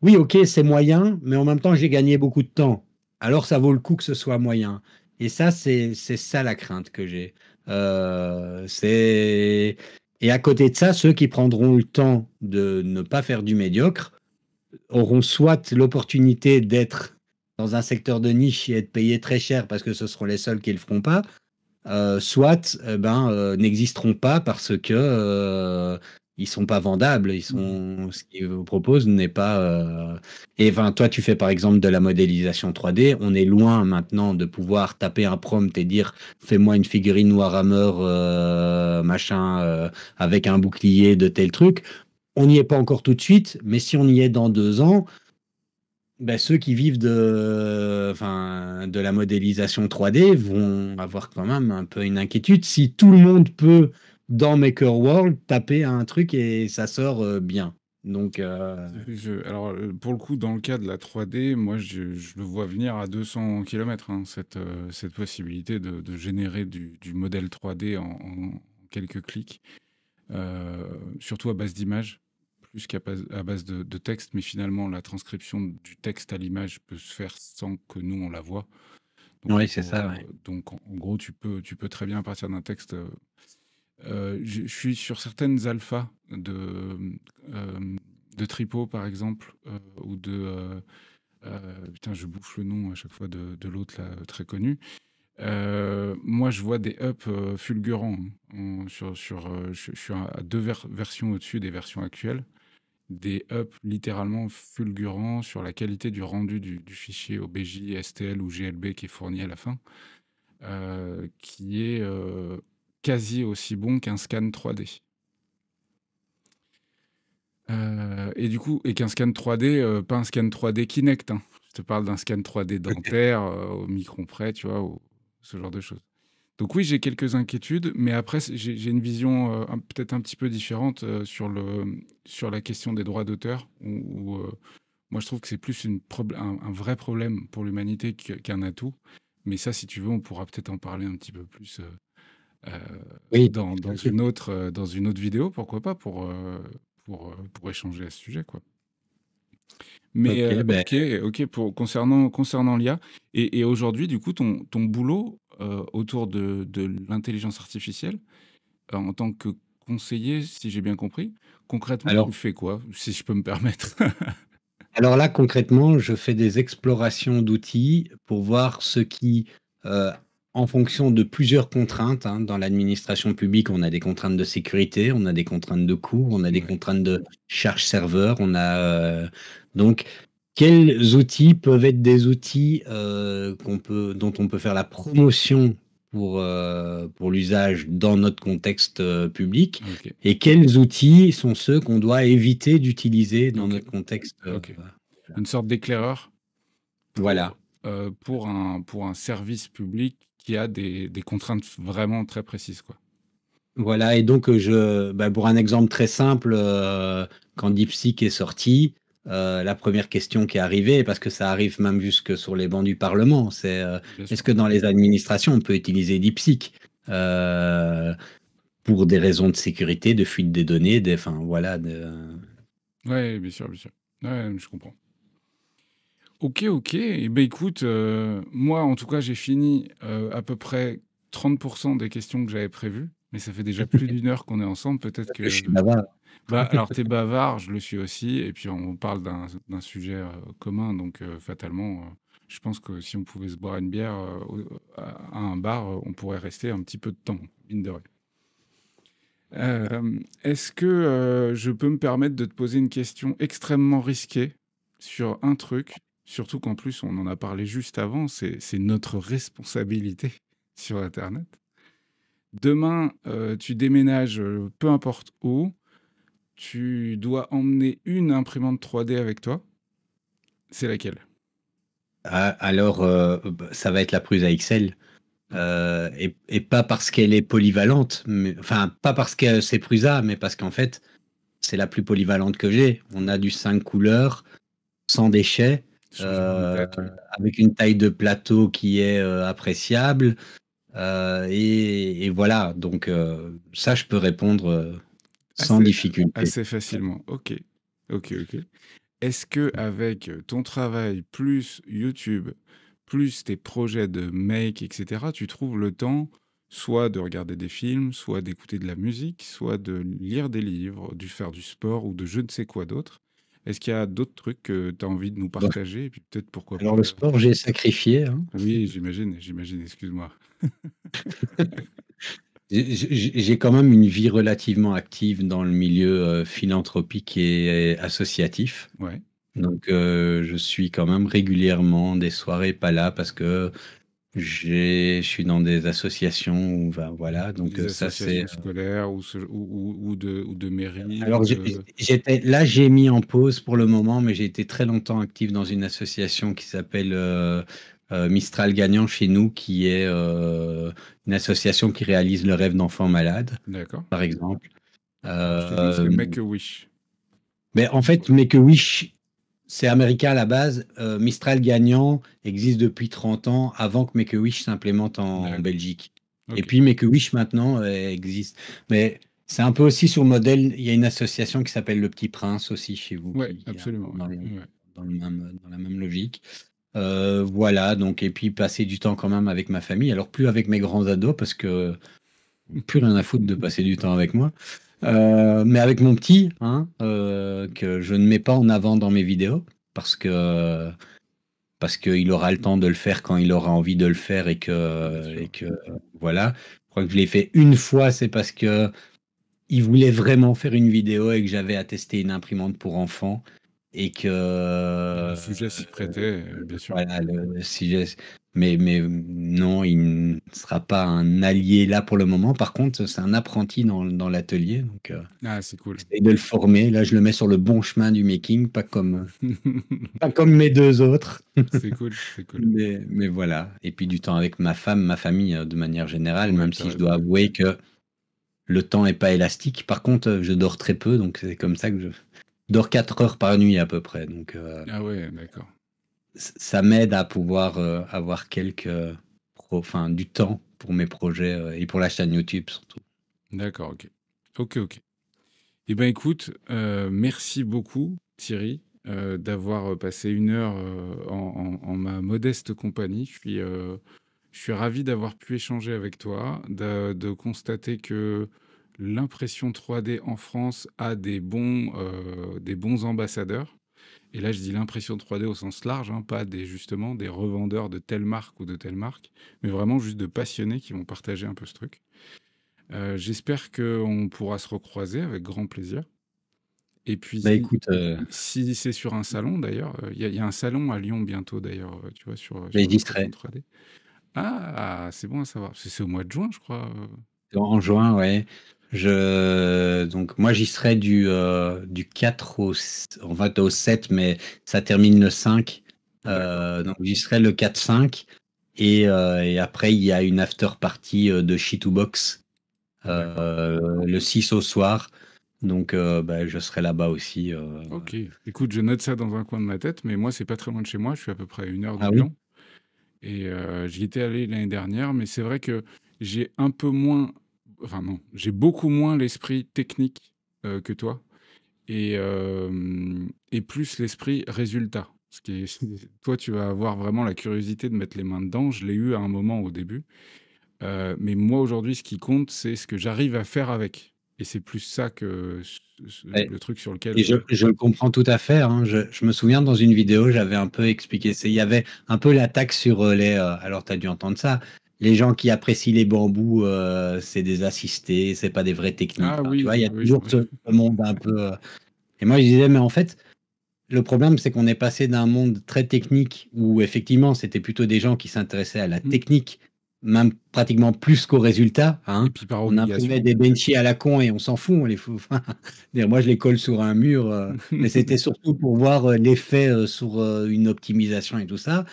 oui, ok, c'est moyen, mais en même temps, j'ai gagné beaucoup de temps. Alors, ça vaut le coup que ce soit moyen. Et ça, c'est ça la crainte que j'ai. C'est... Et à côté de ça, ceux qui prendront le temps de ne pas faire du médiocre auront soit l'opportunité d'être dans un secteur de niche et être payés très cher parce que ce seront les seuls qui ne le feront pas, soit n'existeront pas parce que ils sont pas vendables, Mm. ce qu'ils vous proposent n'est pas. Et enfin, toi, tu fais par exemple de la modélisation 3D. On est loin maintenant de pouvoir taper un prompt et dire fais-moi une figurine Warhammer machin avec un bouclier de tel truc. On n'y est pas encore tout de suite, mais si on y est dans 2 ans, ben, ceux qui vivent de la modélisation 3D vont avoir quand même un peu une inquiétude. Si tout le monde peut, dans Maker World, taper un truc et ça sort bien. Donc, Alors, pour le coup, dans le cas de la 3D, moi, je le vois venir à 200 km, cette possibilité de générer du modèle 3D en quelques clics, surtout à base d'images, plus à base de texte, mais finalement, la transcription du texte à l'image peut se faire sans que nous, on la voit. oui, c'est ça, ouais. Donc en gros, tu peux très bien, à partir d'un texte... je suis sur certaines alphas de Tripo, par exemple, ou putain, je bouffe le nom à chaque fois de l'autre, là, très connu. Moi, je vois des ups fulgurants. Je suis à deux versions au-dessus des versions actuelles. Des ups littéralement fulgurants sur la qualité du rendu du fichier OBJ, STL ou GLB qui est fourni à la fin, qui est quasi aussi bon qu'un scan 3D. Et du coup, et qu'un scan 3D, pas un scan 3D Kinect, hein. Je te parle d'un scan 3D dentaire, au micron près, tu vois, ce genre de choses. Donc oui, j'ai quelques inquiétudes, mais après, j'ai une vision peut-être un petit peu différente sur la question des droits d'auteur, moi je trouve que c'est plus un vrai problème pour l'humanité qu'un atout. Mais ça, si tu veux, on pourra peut-être en parler un petit peu plus Oui, dans une autre vidéo, pourquoi pas, pour échanger à ce sujet, quoi. Mais ok, ben, ok, concernant l'IA, et aujourd'hui, du coup, ton boulot autour de l'intelligence artificielle, en tant que conseiller, si j'ai bien compris, concrètement, tu alors, fais quoi, si je peux me permettre? alors là, concrètement, je fais des explorations d'outils pour voir ce qui, euh, en fonction de plusieurs contraintes, hein, dans l'administration publique, on a des contraintes de sécurité, on a des contraintes de coût, on a des Ouais. contraintes de charge serveur, on a donc quels outils peuvent être des outils dont on peut faire la promotion pour l'usage dans notre contexte public, Ok, et quels outils sont ceux qu'on doit éviter d'utiliser dans ok, notre contexte. ok. Une sorte d'éclaireur pour, Voilà. pour un service public qui a des contraintes vraiment très précises, quoi. Voilà, et donc pour un exemple très simple, quand DeepSeek est sorti, la première question qui est arrivée, parce que ça arrive même jusque sur les bancs du Parlement, c'est Bien est-ce sûr. que dans les administrations on peut utiliser DeepSeek pour des raisons de sécurité, de fuite des données, enfin voilà. Ouais, bien sûr, bien sûr. Ouais, je comprends. Ok, ok. Eh ben, écoute, moi, en tout cas, j'ai fini à peu près 30% des questions que j'avais prévues, mais ça fait déjà plus d'une heure qu'on est ensemble. Peut-être Je que... suis bavard. Bah, alors, t'es bavard, je le suis aussi, et puis on parle d'un sujet commun, donc fatalement, je pense que si on pouvait se boire une bière à un bar, on pourrait rester un petit peu de temps, mine de rien. Est-ce que je peux me permettre de te poser une question extrêmement risquée sur un truc, surtout qu'en plus on en a parlé juste avant, c'est notre responsabilité sur Internet. Demain, tu déménages peu importe où, tu dois emmener une imprimante 3D avec toi. C'est laquelle? Alors, ça va être la Prusa XL. Et pas parce qu'elle est polyvalente, enfin, pas parce que c'est Prusa, mais parce qu'en fait, c'est la plus polyvalente que j'ai. On a du 5 couleurs, sans déchets, Changement de date, oui. avec une taille de plateau qui est appréciable. Et voilà, donc ça, je peux répondre sans Assez, difficulté. assez facilement. Ok, ok, ok. Est-ce que avec ton travail, plus YouTube, plus tes projets de make, etc., tu trouves le temps soit de regarder des films, soit d'écouter de la musique, soit de lire des livres, de faire du sport ou de je ne sais quoi d'autre? Est-ce qu'il y a d'autres trucs que tu as envie de nous Bon, partager? Et puis peut-être pourquoi alors pas. le sport, j'ai sacrifié, hein. Oui, j'imagine, excuse-moi. J'ai quand même une vie relativement active dans le milieu philanthropique et associatif. Ouais, Donc, je suis quand même régulièrement des soirées pas là parce que je suis dans des associations où, ben, voilà. Donc, des ça, c'est. associations scolaires ou de mairie ou Alors, de... j'ai mis en pause pour le moment, mais j'ai été très longtemps actif dans une association qui s'appelle Mistral Gagnant chez nous, qui est une association qui réalise le rêve d'enfants malades, D'accord. par exemple. Chez nous, c'est Euh, Make-A-Wish. mais en fait, Make-A-Wish, c'est américain à la base. Mistral Gagnant existe depuis 30 ans avant que Make-A-Wish s'implémente en D'accord. Belgique. Et Ok. puis Make-A-Wish maintenant existe. Mais c'est un peu aussi sur le modèle. Il y a une association qui s'appelle Le Petit Prince aussi chez vous, Ouais, qui est un absolument. peu dans Ouais. Ouais. dans la même logique. Voilà, donc, et puis passer du temps quand même avec ma famille. Alors, plus avec mes grands ados parce que plus rien à foutre de passer du temps avec moi. Mais avec mon petit, hein, que je ne mets pas en avant dans mes vidéos parce que parce qu'il aura le temps de le faire quand il aura envie de le faire Bien sûr. et que voilà. Je crois que je l'ai fait une fois, c'est parce que il voulait vraiment faire une vidéo et que j'avais attesté une imprimante pour enfants et que Le sujet s'y prêtait, bien sûr. voilà, mais non, il ne sera pas un allié là pour le moment. Par contre, c'est un apprenti dans l'atelier, donc Ah, c'est cool. j'essaie de le former. Là, je le mets sur le bon chemin du making, pas comme mes deux autres. C'est cool, c'est cool. Mais voilà. Et puis du temps avec ma femme, ma famille, de manière générale, Ouais, même t'as si je raison. dois avouer que le temps n'est pas élastique. Par contre, je dors très peu, donc c'est comme ça que je dors 4 heures par nuit à peu près. Donc Ah ouais, d'accord. ça m'aide à pouvoir avoir enfin, du temps pour mes projets et pour la chaîne YouTube surtout. D'accord, ok. Ok, ok. Eh ben écoute, merci beaucoup Thierry d'avoir passé une heure en ma modeste compagnie. Je suis ravi d'avoir pu échanger avec toi, de constater que l'impression 3D en France a des bons ambassadeurs. Et là, je dis l'impression 3D au sens large, hein, pas justement des revendeurs de telle marque ou de telle marque, mais vraiment juste de passionnés qui vont partager un peu ce truc. J'espère qu'on pourra se recroiser avec grand plaisir. Et puis, Bah écoute, si c'est sur un salon, d'ailleurs, il y a un salon à Lyon bientôt, d'ailleurs, tu vois, mais sur j'y l'impression serai 3D. Ah, c'est bon à savoir. C'est au mois de juin, je crois. en juin, ouais. Donc moi j'y serai du 4 au 7, mais ça termine le 5. D'accord. Donc j'y serai le 4-5 et après il y a une after party de Shitoobox D'accord. le 6 au soir. Donc bah, je serai là-bas aussi. Ok. Écoute, je note ça dans un coin de ma tête, mais moi, c'est pas très loin de chez moi. Je suis à peu près à 1 heure de Ah oui? Lyon. Et j'y étais allé l'année dernière, mais c'est vrai que j'ai un peu moins, enfin non, j'ai beaucoup moins l'esprit technique que toi et plus l'esprit résultat. Ce qui est, toi, tu vas avoir vraiment la curiosité de mettre les mains dedans. Je l'ai eu à un moment au début. Mais moi, aujourd'hui, ce qui compte, c'est ce que j'arrive à faire avec. Et c'est plus ça que Ouais. le truc sur lequel Et je le comprends tout à fait, hein. Je me souviens dans une vidéo, j'avais un peu expliqué. Il y avait un peu l'attaque sur alors tu as dû entendre ça. Les gens qui apprécient les bambous, c'est des assistés, c'est pas des vrais techniques. Ah Enfin, tu oui, vois, il y a oui, toujours ce monde un peu. Et moi, je disais, mais en fait, le problème, c'est qu'on est passé d'un monde très technique où effectivement, c'était plutôt des gens qui s'intéressaient à la Mm. technique, même pratiquement plus qu'aux résultats, Et hein. puis par On imprimait obligation. des benchies à la con et on s'en fout, on les fout. Enfin, moi, je les colle sur un mur, mais c'était surtout pour voir l'effet sur une optimisation et tout ça,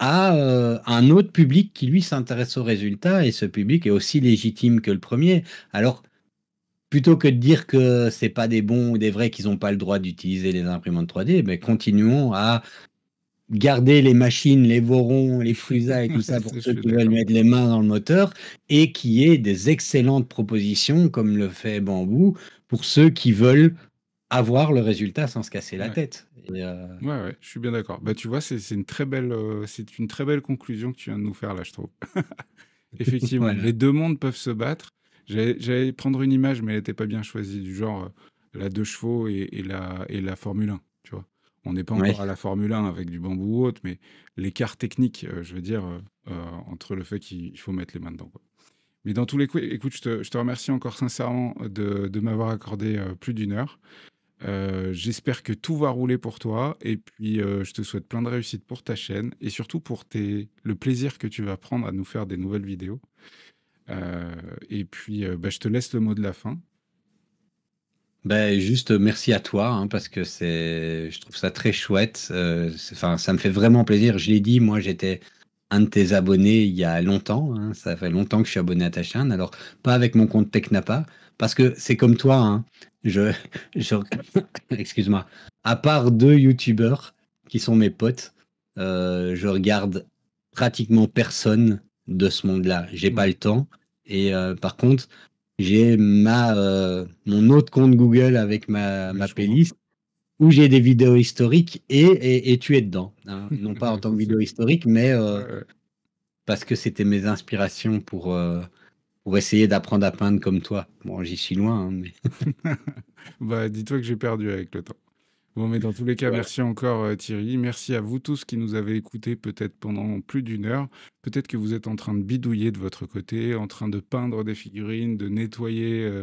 à un autre public qui, lui, s'intéresse aux résultats et ce public est aussi légitime que le premier. Alors, plutôt que de dire que c'est pas des bons ou des vrais qu'ils n'ont pas le droit d'utiliser les imprimantes 3D, mais continuons à garder les machines, les Voron, les Prusa et tout ça Ça, pour je ceux suis qui veulent d'accord. mettre les mains dans le moteur et qui ait des excellentes propositions comme le fait Bamboo pour ceux qui veulent avoir le résultat sans se casser la Ouais. tête. Ouais, ouais, je suis bien d'accord. Bah, tu vois, c'est une très belle conclusion que tu viens de nous faire là, je trouve. Effectivement, Voilà. les deux mondes peuvent se battre. J'allais prendre une image, mais elle n'était pas bien choisie, du genre la deux chevaux et la Formule 1, tu vois. On n'est pas encore Ouais. à la Formule 1 avec du bambou ou autre, mais l'écart technique, je veux dire, entre le fait qu'il faut mettre les mains dedans, quoi. Mais dans tous les coups, écoute, je te remercie encore sincèrement de m'avoir accordé plus d'1 heure. J'espère que tout va rouler pour toi et puis je te souhaite plein de réussite pour ta chaîne et surtout pour le plaisir que tu vas prendre à nous faire des nouvelles vidéos. Et puis bah, je te laisse le mot de la fin. Ben, juste merci à toi, hein, parce que je trouve ça très chouette. Enfin, ça me fait vraiment plaisir. Je l'ai dit, moi, j'étais un de tes abonnés il y a longtemps, hein. Ça fait longtemps que je suis abonné à ta chaîne. Alors, pas avec mon compte Technapa, parce que c'est comme toi, hein. Je, je, excuse-moi. À part deux youtubeurs qui sont mes potes, je regarde pratiquement personne de ce monde-là. J'ai pas Ouais, le temps. Et par contre, j'ai mon autre compte Google avec ouais, ma je comprends. playlist où j'ai des vidéos historiques et tu es dedans, hein. Non pas en tant que C'est vidéo cool. historique, mais Ouais, ouais. parce que c'était mes inspirations pour essayer d'apprendre à peindre comme toi. Bon, j'y suis loin, hein, mais Bah, dis-toi que j'ai perdu avec le temps. Bon, mais dans tous les cas, voilà. merci encore Thierry. Merci à vous tous qui nous avez écoutés peut-être pendant plus d'1 heure. Peut-être que vous êtes en train de bidouiller de votre côté, en train de peindre des figurines, de nettoyer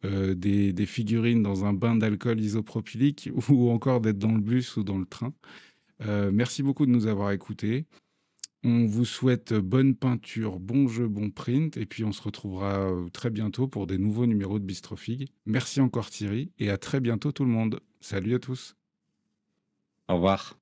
des figurines dans un bain d'alcool isopropylique ou encore d'être dans le bus ou dans le train. Merci beaucoup de nous avoir écoutés. On vous souhaite bonne peinture, bon jeu, bon print, et puis on se retrouvera très bientôt pour des nouveaux numéros de Bistrofig. Merci encore Thierry, et à très bientôt tout le monde. Salut à tous. Au revoir.